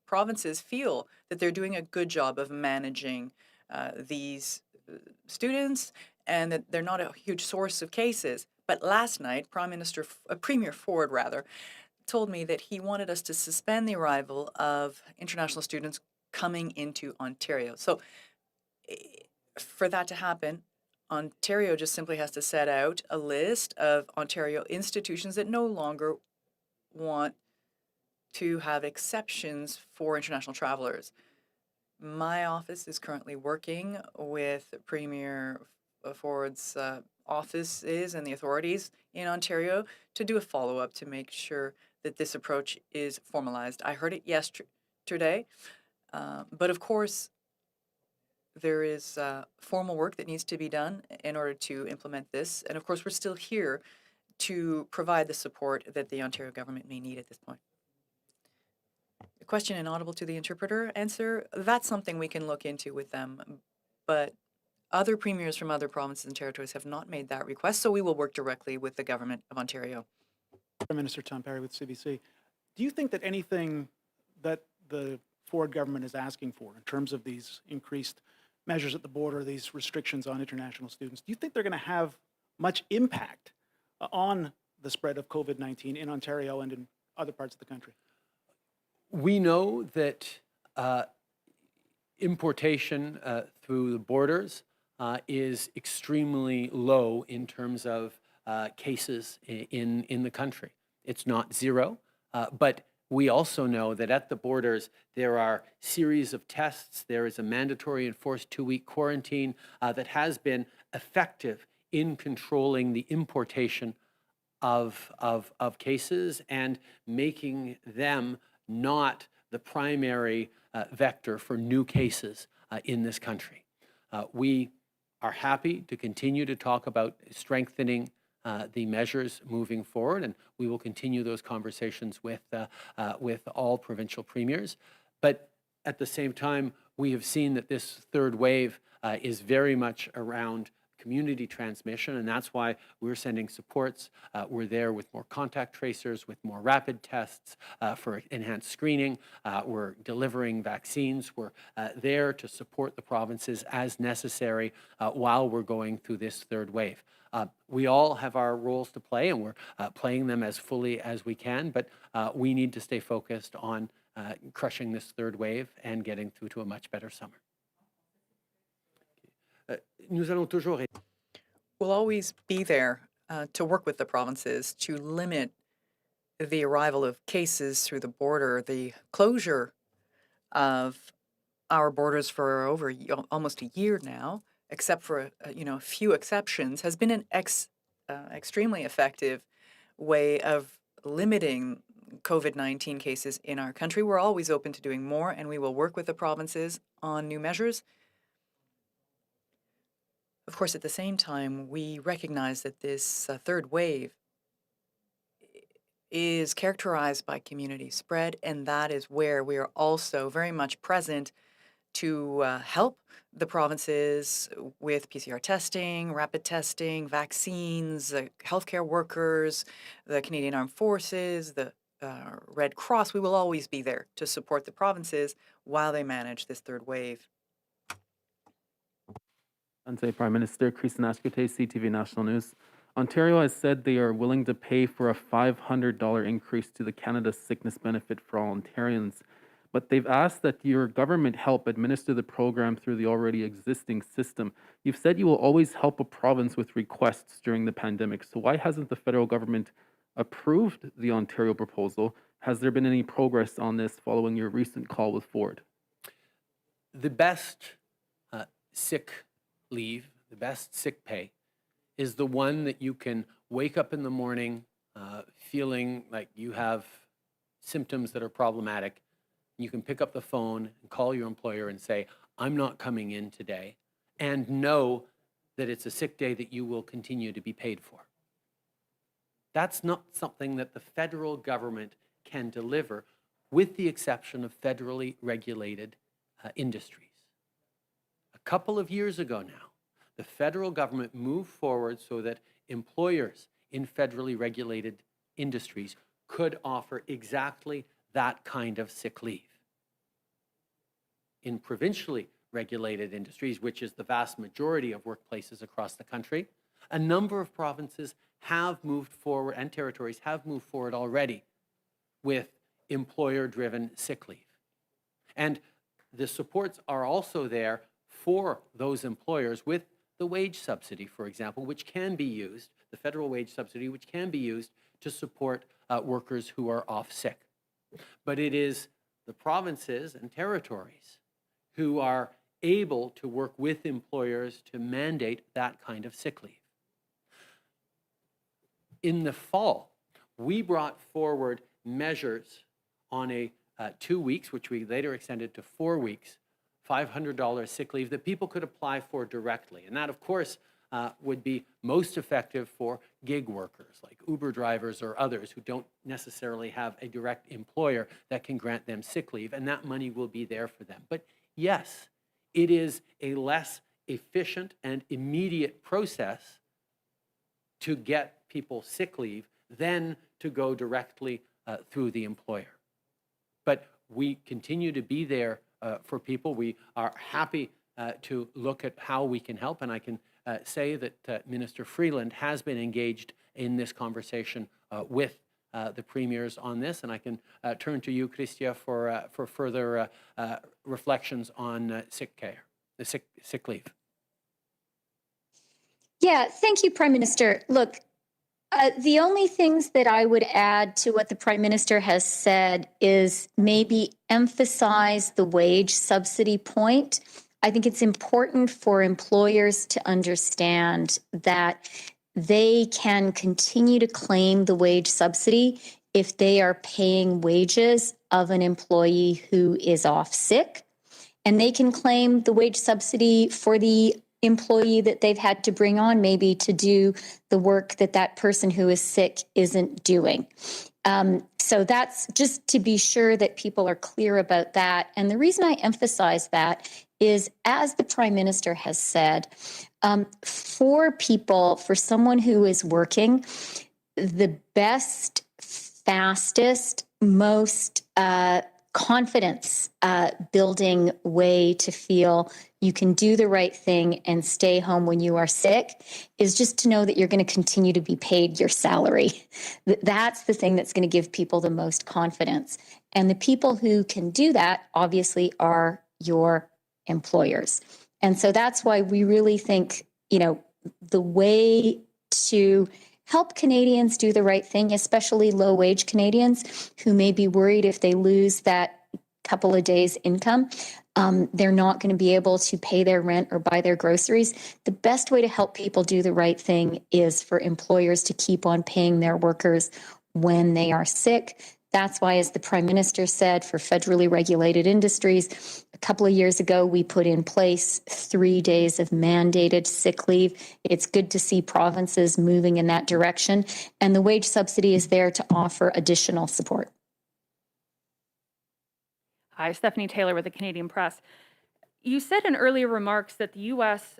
provinces feel that they're doing a good job of managing these students and that they're not a huge source of cases. But last night, Premier Ford told me that he wanted us to suspend the arrival of international students coming into Ontario. So for that to happen, Ontario just simply has to set out a list of Ontario institutions that no longer want to have exceptions for international travelers. My office is currently working with Premier Ford's offices and the authorities in Ontario to do a follow-up to make sure that this approach is formalized. I heard it yesterday, but of course, there is formal work that needs to be done in order to implement this. And of course, we're still here to provide the support that the Ontario government may need at this point. The question inaudible to the interpreter. Answer: that's something we can look into with them. But other premiers from other provinces and territories have not made that request, so we will work directly with the government of Ontario. Prime Minister Tom Perry with CBC. Do you think that anything that the Ford government is asking for in terms of these increased measures at the border, these restrictions on international students, do you think they're going to have much impact on the spread of COVID-19 in Ontario and in other parts of the country? We know that importation through the borders is extremely low in terms of cases in the country. It's not zero, but we also know that at the borders there are series of tests. There is a mandatory enforced 2-week quarantine that has been effective in controlling the importation of cases and making them not the primary vector for new cases in this country. We are happy to continue to talk about strengthening the measures moving forward, and we will continue those conversations with all provincial premiers. But at the same time, we have seen that this third wave is very much around community transmission, and that's why we're sending supports. We're there with more contact tracers, with more rapid tests for enhanced screening. We're delivering vaccines. We're there to support the provinces as necessary while we're going through this third wave. We all have our roles to play, and we're playing them as fully as we can, but we need to stay focused on crushing this third wave and getting through to a much better summer. We'll always be there to work with the provinces to limit the arrival of cases through the border. The closure of our borders for over almost a year now, except for a few exceptions, has been an extremely effective way of limiting COVID-19 cases in our country. We're always open to doing more, and we will work with the provinces on new measures. Of course, at the same time, we recognize that this third wave is characterized by community spread, and that is where we are also very much present to help the provinces with PCR testing, rapid testing, vaccines, healthcare workers, the Canadian Armed Forces, the Red Cross. We will always be there to support the provinces while they manage this third wave. Ante Prime Minister, Christian Ascote, CTV National News. Ontario has said they are willing to pay for a $500 increase to the Canada Sickness Benefit for all Ontarians, but they've asked that your government help administer the program through the already existing system. You've said you will always help a province with requests during the pandemic, so why hasn't the federal government approved the Ontario proposal? Has there been any progress on this following your recent call with Ford? The best sick leave, the best sick pay, is the one that you can wake up in the morning feeling like you have symptoms that are problematic. You can pick up the phone and call your employer and say, I'm not coming in today, and know that it's a sick day that you will continue to be paid for. That's not something that the federal government can deliver, with the exception of federally regulated industries. A couple of years ago now, the federal government moved forward so that employers in federally regulated industries could offer exactly that kind of sick leave. In provincially regulated industries, which is the vast majority of workplaces across the country, a number of provinces have moved forward, and territories have moved forward already with employer-driven sick leave. And the supports are also there for those employers with the wage subsidy, for example, which can be used, the federal wage subsidy, which can be used to support workers who are off sick. But it is the provinces and territories who are able to work with employers to mandate that kind of sick leave. In the fall, we brought forward measures on a 2 weeks, which we later extended to 4 weeks, $500 sick leave that people could apply for directly. And that, of course, would be most effective for gig workers like Uber drivers or others who don't necessarily have a direct employer that can grant them sick leave, and that money will be there for them. But yes, it is a less efficient and immediate process to get people sick leave than to go directly through the employer. But we continue to be there for people. We are happy to look at how we can help, and I can say that Minister Freeland has been engaged in this conversation with the premiers on this, and I can turn to you, Christia, for further reflections on sick care, the sick leave. Yeah, thank you, Prime Minister. Look, the only things that I would add to what the Prime Minister has said is maybe emphasize the wage subsidy point. I think it's important for employers to understand that they can continue to claim the wage subsidy if they are paying wages of an employee who is off sick, and they can claim the wage subsidy for the employee that they've had to bring on maybe to do the work that that person who is sick isn't doing. So that's just to be sure that people are clear about that. And the reason I emphasize that is, as the Prime Minister has said, for people, for someone who is working, the best, fastest, most confidence building way to feel you can do the right thing and stay home when you are sick is just to know that you're going to continue to be paid your salary. That's the thing that's going to give people the most confidence. And the people who can do that, obviously, are your employers. And so that's why we really think, the way to help Canadians do the right thing, especially low-wage Canadians who may be worried if they lose that couple of days' income, they're not going to be able to pay their rent or buy their groceries. The best way to help people do the right thing is for employers to keep on paying their workers when they are sick. That's why, as the Prime Minister said, for federally regulated industries, a couple of years ago, we put in place 3 days of mandated sick leave. It's good to see provinces moving in that direction, and the wage subsidy is there to offer additional support. Hi, Stephanie Taylor with the Canadian Press. You said in earlier remarks that the U.S.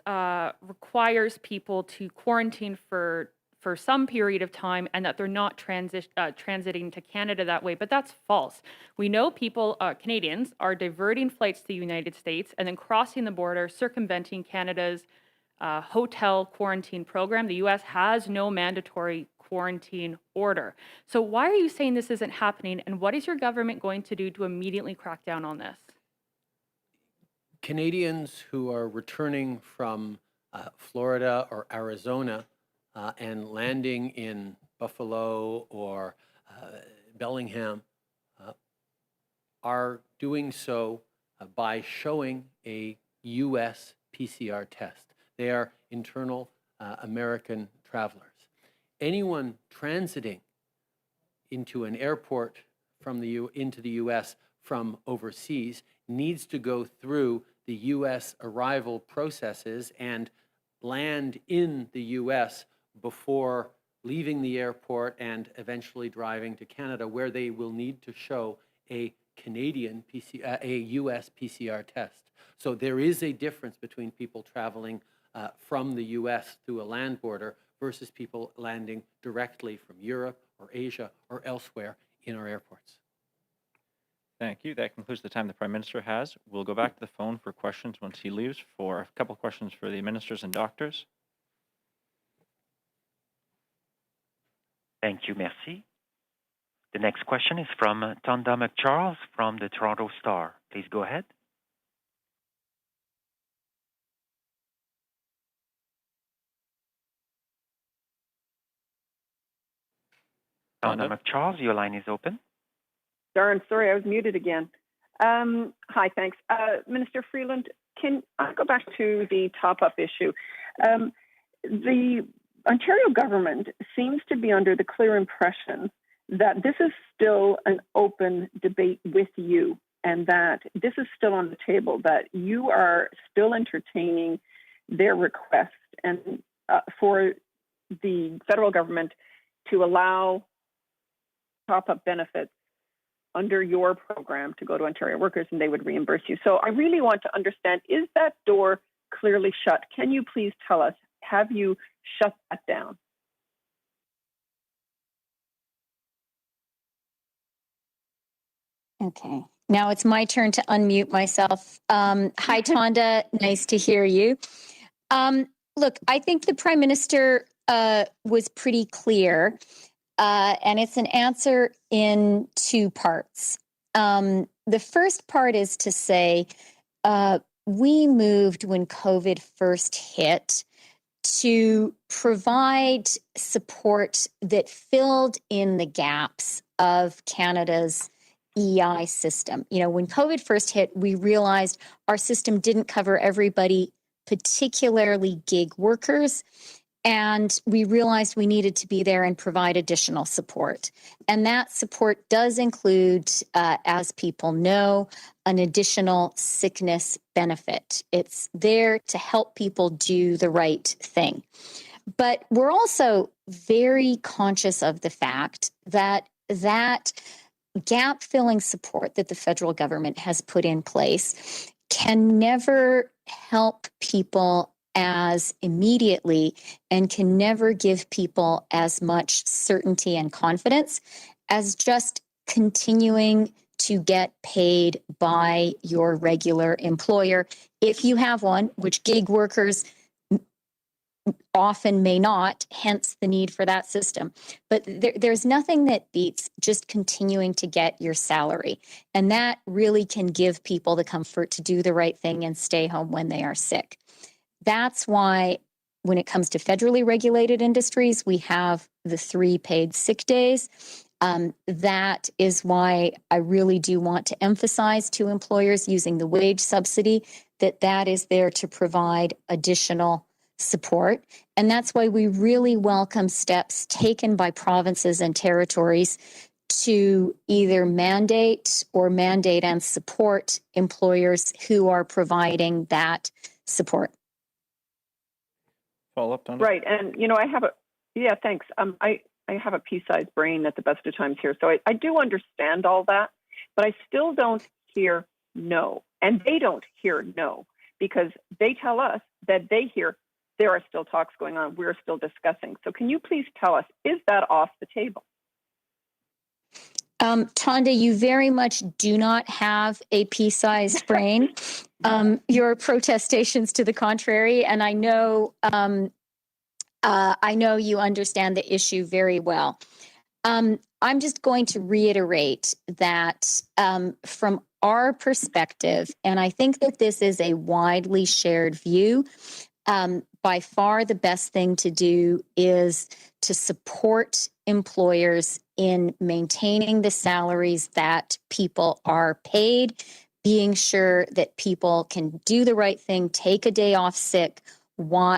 Requires people to quarantine for some period of time and that they're not transiting to Canada that way, but that's false. We know people, Canadians, are diverting flights to the United States and then crossing the border, circumventing Canada's hotel quarantine program. The U.S. has no mandatory quarantine order. So why are you saying this isn't happening, and what is your government going to do to immediately crack down on this? Canadians who are returning from Florida or Arizona and landing in Buffalo or Bellingham are doing so by showing a U.S. PCR test. They are internal American travelers. Anyone transiting into an airport from into the U.S. from overseas needs to go through the U.S. arrival processes and land in the U.S. before leaving the airport and eventually driving to Canada, where they will need to show a a U.S. PCR test. So there is a difference between people traveling from the U.S. through a land border versus people landing directly from Europe or Asia or elsewhere in our airports. Thank you. That concludes the time the Prime Minister has. We'll go back to the phone for questions once he leaves for a couple questions for the ministers and doctors. Thank you, merci. The next question is from Tonda McCharles from the Toronto Star. Please go ahead. Tonda McCharles, your line is open. Darn, sorry, I was muted again. Hi, thanks. Minister Freeland, can I go back to the top-up issue? The Ontario government seems to be under the clear impression that this is still an open debate with you and that this is still on the table, that you are still entertaining their request and for the federal government to allow top-up benefits under your program to go to Ontario workers and they would reimburse you. So I really want to understand, is that door clearly shut? Can you please tell us, have you shut that down? Okay. Now it's my turn to unmute myself. Hi, Tonda. Nice to hear you. Look, I think the Prime Minister was pretty clear, and it's an answer in two parts. The first part is to say we moved when COVID first hit to provide support that filled in the gaps of Canada's EI system. You know, when COVID first hit, we realized our system didn't cover everybody, particularly gig workers. And we realized we needed to be there and provide additional support. And that support does include, as people know, an additional sickness benefit. It's there to help people do the right thing. But we're also very conscious of the fact that that gap-filling support that the federal government has put in place can never help people as immediately and can never give people as much certainty and confidence as just continuing to get paid by your regular employer if you have one, which gig workers often may not, hence the need for that system. But there's nothing that beats just continuing to get your salary. And that really can give people the comfort to do the right thing and stay home when they are sick. That's why when it comes to federally regulated industries, we have the 3 paid sick days. That is why I really do want to emphasize to employers using the wage subsidy that is there to provide additional support. And that's why we really welcome steps taken by provinces and territories to either mandate and support employers who are providing that support. Follow up, Tony? Right, and I have thanks. I have a pea-sized brain at the best of times here, so I do understand all that, but I still don't hear no, and they don't hear no, because they tell us that they hear there are still talks going on, we're still discussing. So can you please tell us, is that off the table? Tonda, you very much do not have a pea-sized brain. Your protestations to the contrary, and I know you understand the issue very well. I'm just going to reiterate that from our perspective, and I think that this is a widely shared view, by far the best thing to do is to support employers in maintaining the salaries that people are paid, being sure that people can do the right thing, take a day off sick,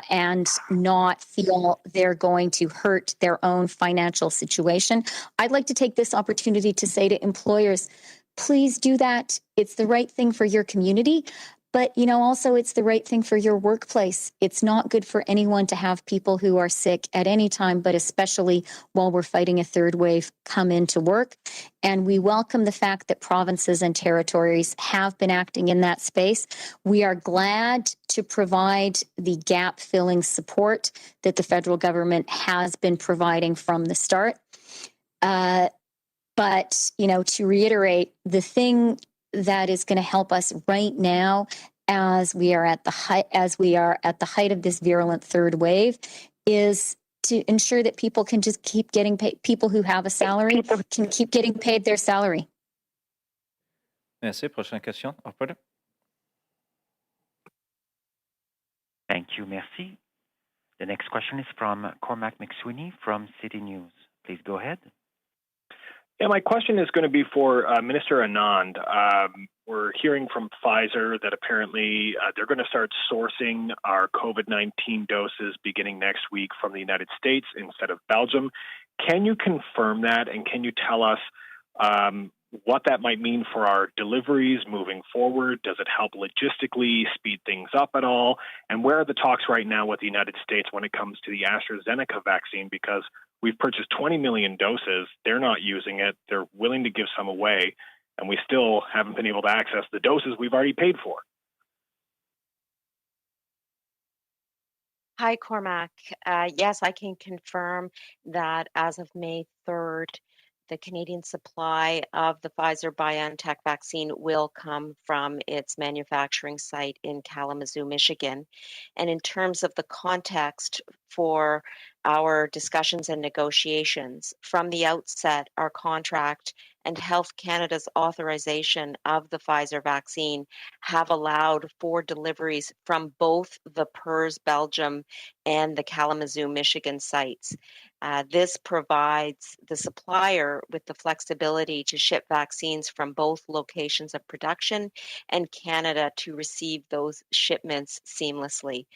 and not feel they're going to hurt their own financial situation. I'd like to take this opportunity to say to employers, please do that. It's the right thing for your community. But, also it's the right thing for your workplace. It's not good for anyone to have people who are sick at any time, but especially while we're fighting a third wave, come into work. And we welcome the fact that provinces and territories have been acting in that space. We are glad to provide the gap-filling support that the federal government has been providing from the start. But, to reiterate, the thing that is going to help us right now, as we are at the height of this virulent third wave, is to ensure that people can just keep getting paid. People who have a salary can keep getting paid their salary. Merci. Prochaine question. Operator. Thank you. Merci. The next question is from Cormac McSweeney from City News. Please go ahead. Yeah, my question is going to be for Minister Anand. We're hearing from Pfizer that apparently they're going to start sourcing our COVID-19 doses beginning next week from the United States instead of Belgium. Can you confirm that, and can you tell us what that might mean for our deliveries moving forward? Does it help logistically speed things up at all? And where are the talks right now with the United States when it comes to the AstraZeneca vaccine? Because we've purchased 20 million doses. They're not using it. They're willing to give some away, and we still haven't been able to access the doses we've already paid for. Hi, Cormac. Yes, I can confirm that as of May 3rd, the Canadian supply of the Pfizer-BioNTech vaccine will come from its manufacturing site in Kalamazoo, Michigan. And in terms of the context for our discussions and negotiations, from the outset, our contract and Health Canada's authorization of the Pfizer vaccine have allowed for deliveries from both the PERS Belgium and the Kalamazoo, Michigan sites. This provides the supplier with the flexibility to ship vaccines from both locations of production and Canada to receive those shipments seamlessly.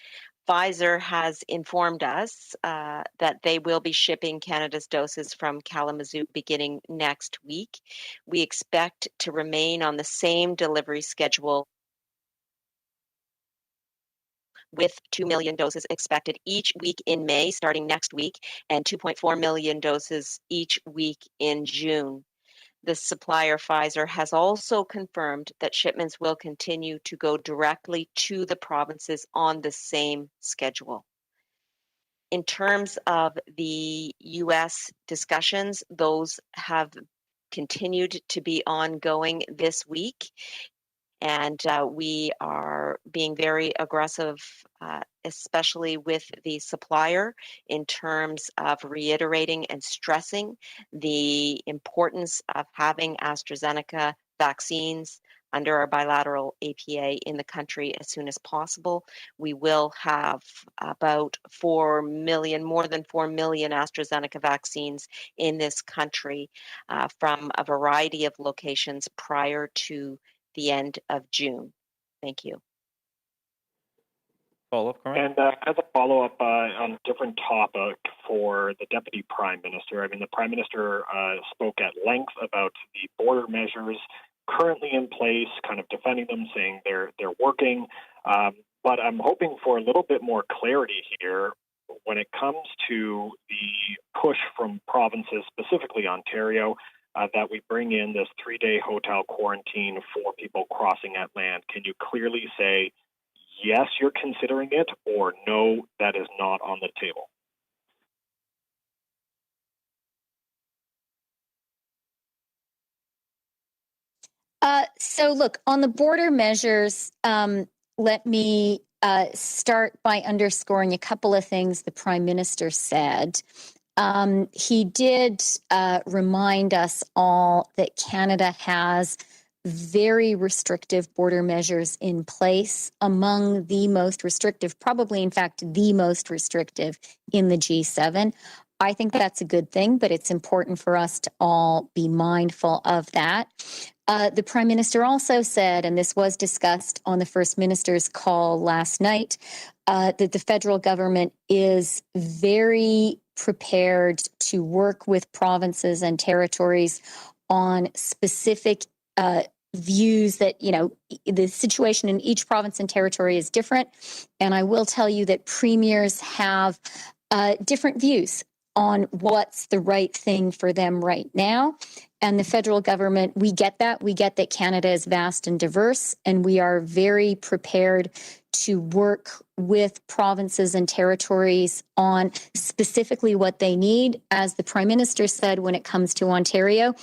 Pfizer has informed us that they will be shipping Canada's doses from Kalamazoo beginning next week. We expect to remain on the same delivery schedule, with 2 million doses expected each week in May, starting next week, and 2.4 million doses each week in June. The supplier, Pfizer, has also confirmed that shipments will continue to go directly to the provinces on the same schedule. In terms of the U.S. discussions, those have continued to be ongoing this week. And we are being very aggressive, especially with the supplier, in terms of reiterating and stressing the importance of having AstraZeneca vaccines under our bilateral APA in the country as soon as possible. We will have about 4 million, more than 4 million AstraZeneca vaccines in this country from a variety of locations prior to the end of June. Thank you. Follow-up, Cormac? And as a follow-up on a different topic, for the Deputy Prime Minister. I mean, the Prime Minister spoke at length about the border measures currently in place, kind of defending them, saying they're working. But I'm hoping for a little bit more clarity here when it comes to the push from provinces, specifically Ontario, that we bring in this 3-day hotel quarantine for people crossing at land. Can you clearly say, yes, you're considering it, or no, that is not on the table? So look, on the border measures, let me start by underscoring a couple of things the Prime Minister said. He did remind us all that Canada has very restrictive border measures in place, among the most restrictive, probably in fact the most restrictive in the G7. I think that's a good thing, but it's important for us to all be mindful of that. The Prime Minister also said, and this was discussed on the First Minister's call last night, that the federal government is very prepared to work with provinces and territories on specific views that, you know, the situation in each province and territory is different. And I will tell you that premiers have different views on what's the right thing for them right now. And the federal government, we get that. We get that Canada is vast and diverse, and we are very prepared to work with provinces and territories on specifically what they need. As the Prime Minister said, when it comes to Ontario,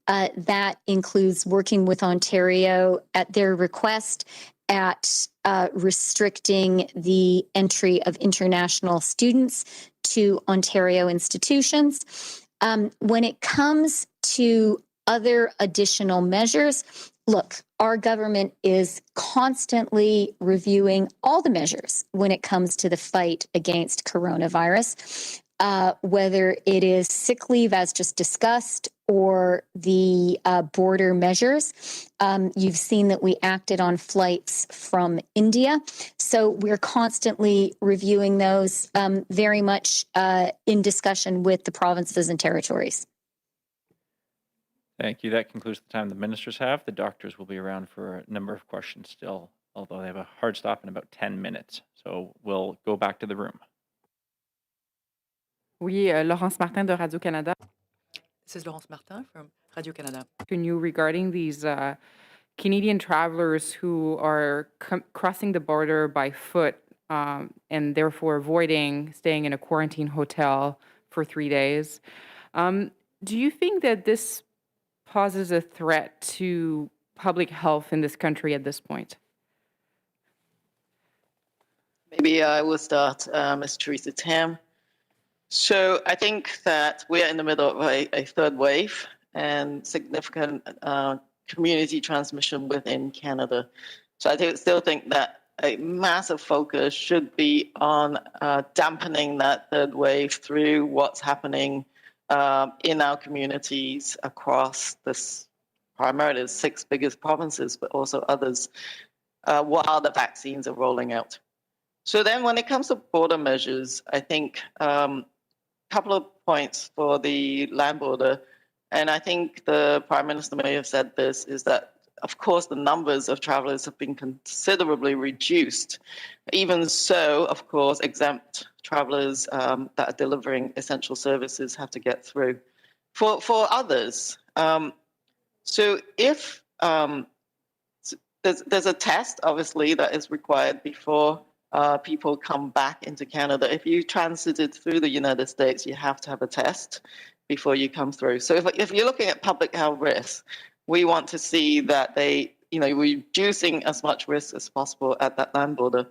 that includes working with Ontario at their request at restricting the entry of international students to Ontario institutions. When it comes to other additional measures, look, our government is constantly reviewing all the measures when it comes to the fight against coronavirus, whether it is sick leave, as just discussed, or the border measures. You've seen that we acted on flights from India. So we're constantly reviewing those, very much in discussion with the provinces and territories. Thank you. That concludes the time the ministers have. The doctors will be around for a number of questions still, although they have a hard stop in about 10 minutes. So we'll go back to the room. Oui, Laurence Martin de Radio-Canada. This is Laurence Martin from Radio-Canada. To you regarding these Canadian travelers who are crossing the border by foot and therefore avoiding staying in a quarantine hotel for 3 days. Do you think that this poses a threat to public health in this country at this point? Maybe I will start, Ms. Theresa Tam. So I think that we're in the middle of a third wave and significant community transmission within Canada. So I still think that a massive focus should be on dampening that third wave through what's happening in our communities across this, primarily the 6 biggest provinces, but also others, while the vaccines are rolling out. So then when it comes to border measures, I think a couple of points for the land border, and I think the Prime Minister may have said this, is that, of course, the numbers of travelers have been considerably reduced. Even so, of course, exempt travelers that are delivering essential services have to get through. For others, so if there's a test, obviously, that is required before people come back into Canada. If you transited through the United States, you have to have a test before you come through. So if you're looking at public health risks, we want to see that they, reducing as much risk as possible at that land border.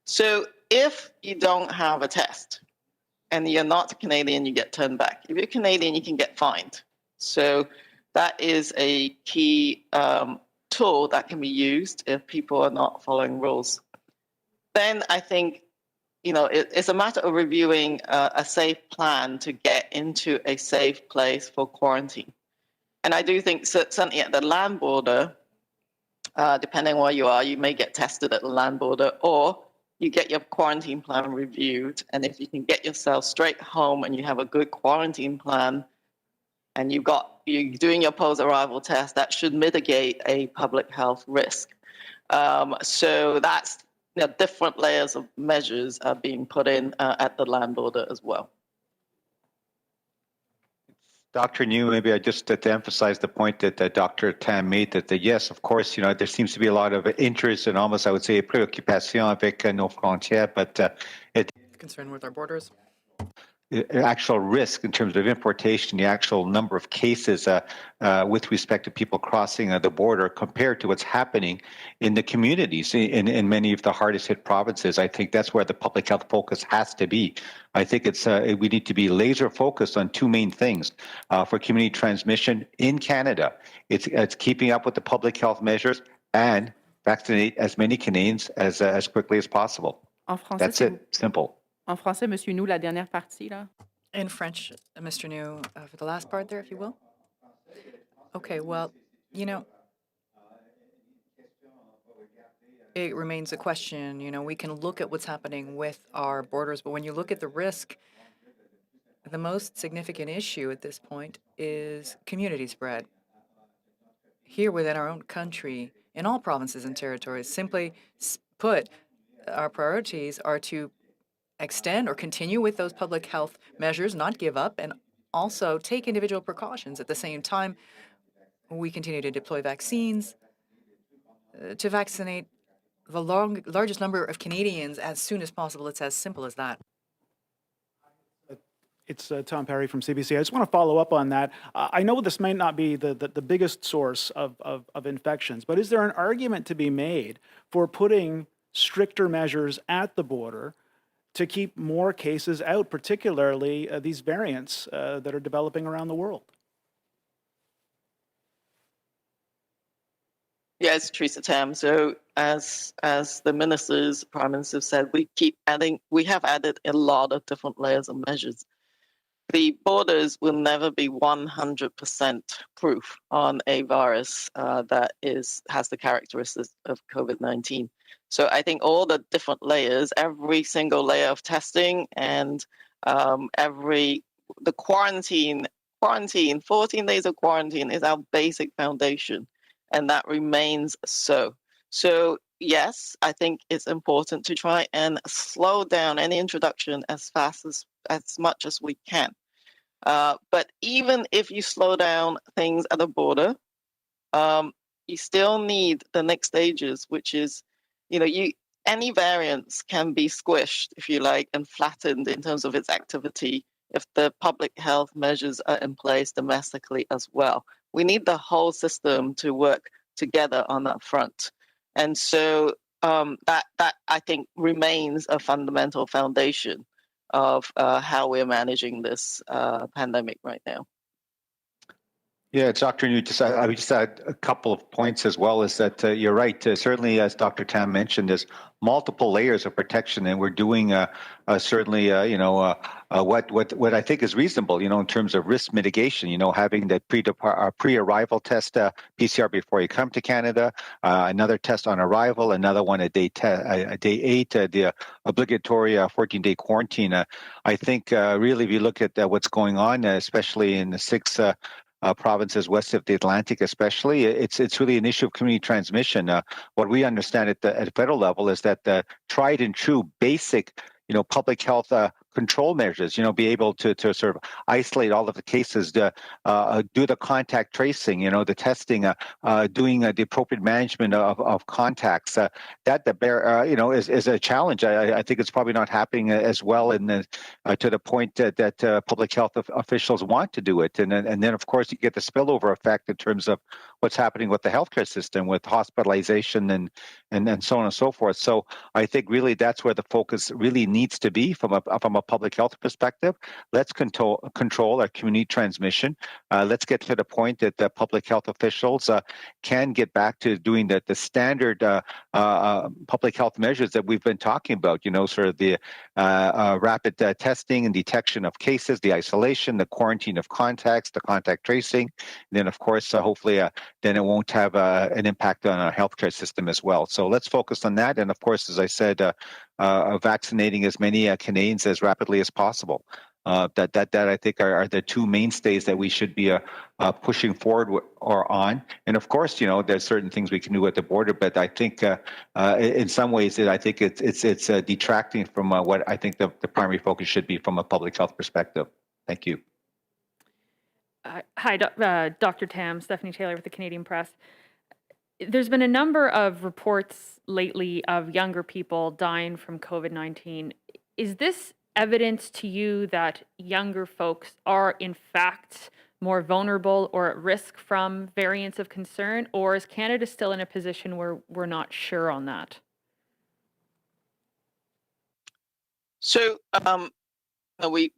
So if you don't have a test and you're not Canadian, you get turned back. If you're Canadian, you can get fined. So that is a key tool that can be used if people are not following rules. Then I think, it's a matter of reviewing a safe plan to get into a safe place for quarantine. And I do think certainly at the land border, depending where you are, you may get tested at the land border, or you get your quarantine plan reviewed. And if you can get yourself straight home and you have a good quarantine plan and you're doing your post-arrival test, that should mitigate a public health risk. So that's different layers of measures are being put in at the land border as well. Dr. New, maybe I just to emphasize the point that Dr. Tam made that yes, of course, there seems to be a lot of interest and almost, I would say, préoccupation avec nos frontières, but Concern with our borders. actual risk in terms of importation, the actual number of cases with respect to people crossing the border compared to what's happening in the communities in many of the hardest hit provinces. I think that's where the public health focus has to be. I think we need to be laser focused on two main things for community transmission in Canada. It's keeping up with the public health measures and vaccinate as many Canadians as quickly as possible. That's it. Simple. En français, Monsieur New, la dernière partie, là. In French, Mr. New, for the last part there, if you will. Okay, well, it remains a question. We can look at what's happening with our borders, but when you look at the risk, the most significant issue at this point is community spread. Here within our own country, in all provinces and territories, simply put, our priorities are to extend or continue with those public health measures, not give up, and also take individual precautions. At the same time, we continue to deploy vaccines to vaccinate the largest number of Canadians as soon as possible. It's as simple as that. It's Tom Perry from CBC. I just want to follow up on that. I know this may not be the biggest source of infections, but is there an argument to be made for putting stricter measures at the border to keep more cases out, particularly these variants that are developing around the world? Yes, Teresa Tam. So as the ministers, prime minister said, we have added a lot of different layers of measures. The borders will never be 100% proof on a virus that has the characteristics of COVID-19. So I think all the different layers, every single layer of testing and the quarantine, 14 days of quarantine is our basic foundation, and that remains so. So yes, I think it's important to try and slow down any introduction as much as we can. But even if you slow down things at the border, you still need the next stages, which is, any variance can be squished, if you like, and flattened in terms of its activity if the public health measures are in place domestically as well. We need the whole system to work together on that front. And so that I think remains a fundamental foundation of how we're managing this pandemic right now. Yeah, Dr. New, I would just add a couple of points as well, is that you're right. Certainly, as Dr. Tam mentioned, there's multiple layers of protection, and we're doing certainly, what I think is reasonable, in terms of risk mitigation, having that pre-arrival test, PCR before you come to Canada, another test on arrival, another one at day 8, the obligatory 14-day quarantine. I think really, if you look at what's going on, especially in the 6 provinces west of the Atlantic, especially, it's really an issue of community transmission. What we understand at the federal level is that the tried and true basic, public health control measures, be able to sort of isolate all of the cases, do the contact tracing, the testing, doing the appropriate management of contacts. Is a challenge. I think it's probably not happening as well to the point that public health officials want to do it. And then, of course, you get the spillover effect in terms of what's happening with the healthcare system, with hospitalization and so on and so forth. So I think really that's where the focus really needs to be from a public health perspective. Let's control our community transmission. Let's get to the point that the public health officials can get back to doing the standard public health measures that we've been talking about, sort of the rapid testing and detection of cases, the isolation, the quarantine of contacts, the contact tracing. And then, of course, hopefully, then it won't have an impact on our healthcare system as well. So let's focus on that. And of course, as I said, vaccinating as many Canadians as rapidly as possible. That I think are the two mainstays that we should be pushing forward or on. And of course, there's certain things we can do at the border, but I think in some ways, I think it's detracting from what I think the primary focus should be from a public health perspective. Thank you. Hi, Dr. Tam, Stephanie Taylor with the Canadian Press. There's been a number of reports lately of younger people dying from COVID-19. Is this evidence to you that younger folks are in fact more vulnerable or at risk from variants of concern, or is Canada still in a position where we're not sure on that? So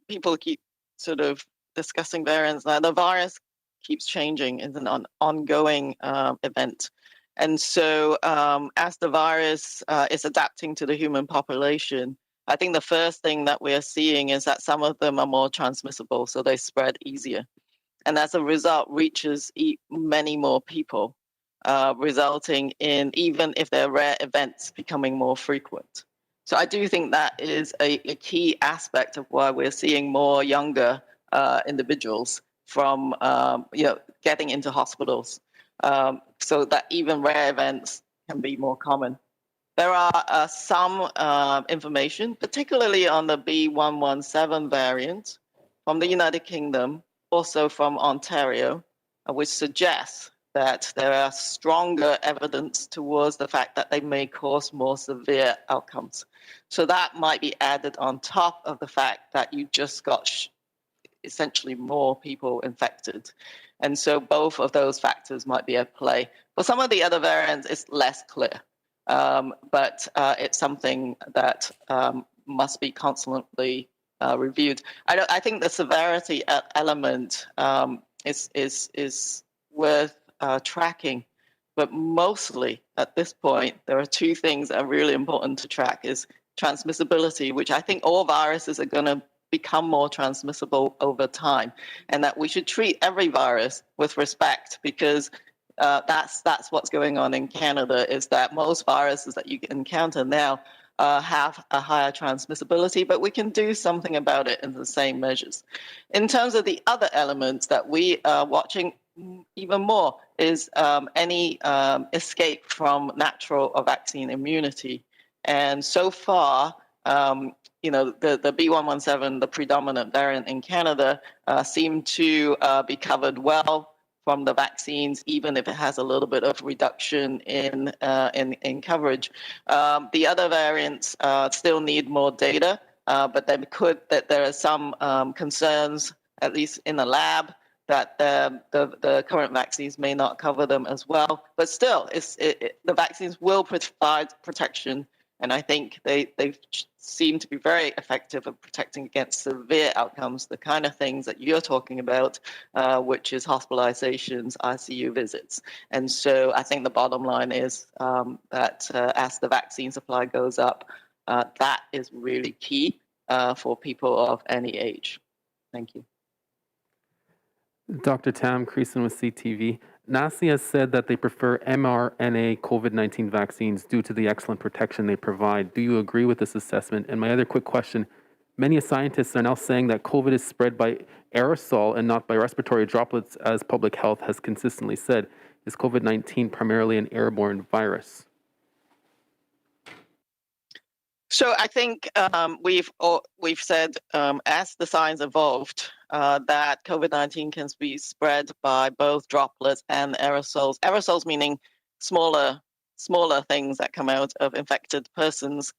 people keep sort of discussing variants. Now, the virus keeps changing. It's an ongoing event. And so as the virus is adapting to the human population, I think the first thing that we're seeing is that some of them are more transmissible, so they spread easier. And as a result, reaches many more people, resulting in, even if they're rare events, becoming more frequent. So I do think that is a key aspect of why we're seeing more younger individuals from getting into hospitals, so that even rare events can be more common. There are some information, particularly on the B117 variant from the United Kingdom, also from Ontario, which suggests that there are stronger evidence towards the fact that they may cause more severe outcomes. So that might be added on top of the fact that you just got essentially more people infected. And so both of those factors might be at play. For some of the other variants, it's less clear. But it's something that must be constantly reviewed. I think the severity element is worth tracking, but mostly at this point, there are two things that are really important to track: is transmissibility, which I think all viruses are going to become more transmissible over time, and that we should treat every virus with respect, because that's what's going on in Canada, is that most viruses that you encounter now have a higher transmissibility, but we can do something about it in the same measures. In terms of the other elements that we are watching even more is any escape from natural or vaccine immunity. And so far, the B117, the predominant variant in Canada, seem to be covered well from the vaccines, even if it has a little bit of reduction in coverage. The other variants still need more data, but there are some concerns, at least in the lab, that the current vaccines may not cover them as well. But still, the vaccines will provide protection, and I think they seem to be very effective at protecting against severe outcomes, the kind of things that you're talking about, which is hospitalizations, ICU visits. And so I think the bottom line is that as the vaccine supply goes up, that is really key for people of any age. Thank you. Dr. Tam Creason with CTV. NACI has said that they prefer mRNA COVID-19 vaccines due to the excellent protection they provide. Do you agree with this assessment? And my other quick question, many scientists are now saying that COVID is spread by aerosol and not by respiratory droplets, as public health has consistently said. Is COVID-19 primarily an airborne virus? So I think we've said, as the science evolved, that COVID-19 can be spread by both droplets and aerosols. Aerosols meaning smaller things that come out of infected persons,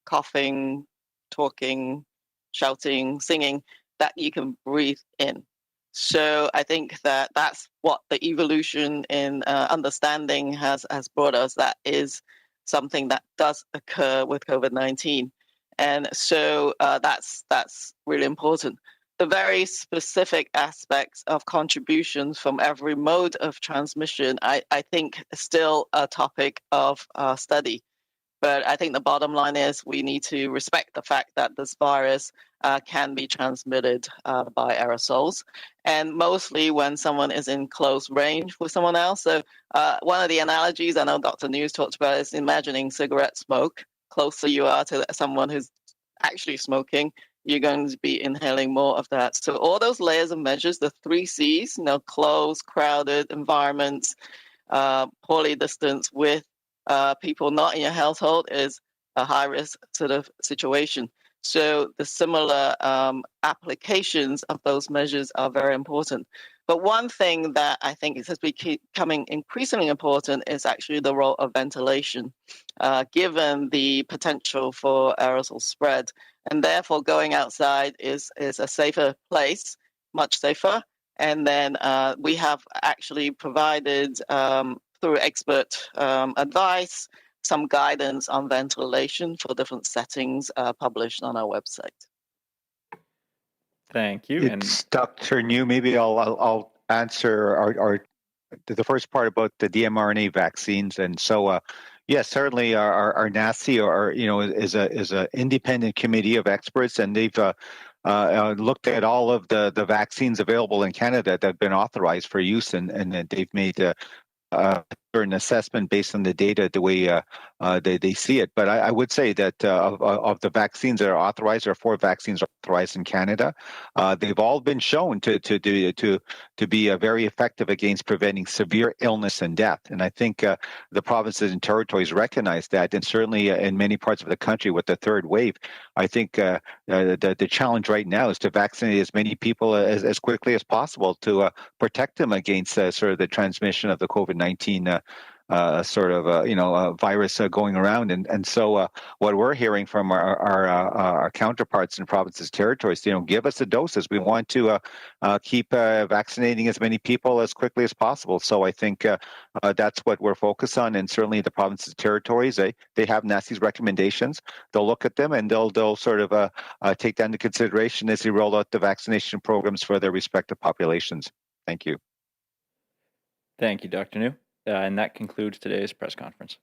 coughing, talking, shouting, singing, that you can breathe in. So I think that that's what the evolution in understanding has brought us. That is something that does occur with COVID-19. And so that's really important. The very specific aspects of contributions from every mode of transmission, I think is still a topic of study. But I think the bottom line is we need to respect the fact that this virus can be transmitted by aerosols, and mostly when someone is in close range with someone else. So one of the analogies I know Dr. News talked about is imagining cigarette smoke. closer you are to someone who's actually smoking, you're going to be inhaling more of that. So all those layers of measures, the 3 C's, closed, crowded environments, poorly distanced with people not in your household is a high risk sort of situation. So the similar applications of those measures are very important. But one thing that I think is becoming increasingly important is actually the role of ventilation, given the potential for aerosol spread. And therefore, going outside is a safer place, much safer. And then we have actually provided, through expert advice, some guidance on ventilation for different settings published on our website. Thank you. It's Dr. New. Maybe I'll answer the first part about the mRNA vaccines. And so, yes, certainly our NACI is a independent committee of experts, and they've looked at all of the vaccines available in Canada that have been authorized for use, and they've made an assessment based on the data the way they see it. But I would say that of the vaccines that are authorized, there are 4 vaccines authorized in Canada. They've all been shown to be very effective against preventing severe illness and death. And I think the provinces and territories recognize that. And certainly in many parts of the country with the third wave, I think the challenge right now is to vaccinate as many people as quickly as possible to protect them against sort of the transmission of the COVID-19 virus going around. And so what we're hearing from our counterparts in provinces, territories, give us the doses. We want to keep vaccinating as many people as quickly as possible. So I think that's what we're focused on. And certainly the provinces, territories, they have NACI's recommendations. They'll look at them and they'll sort of take that into consideration as they roll out the vaccination programs for their respective populations. Thank you. Thank you, Dr. New. And that concludes today's press conference.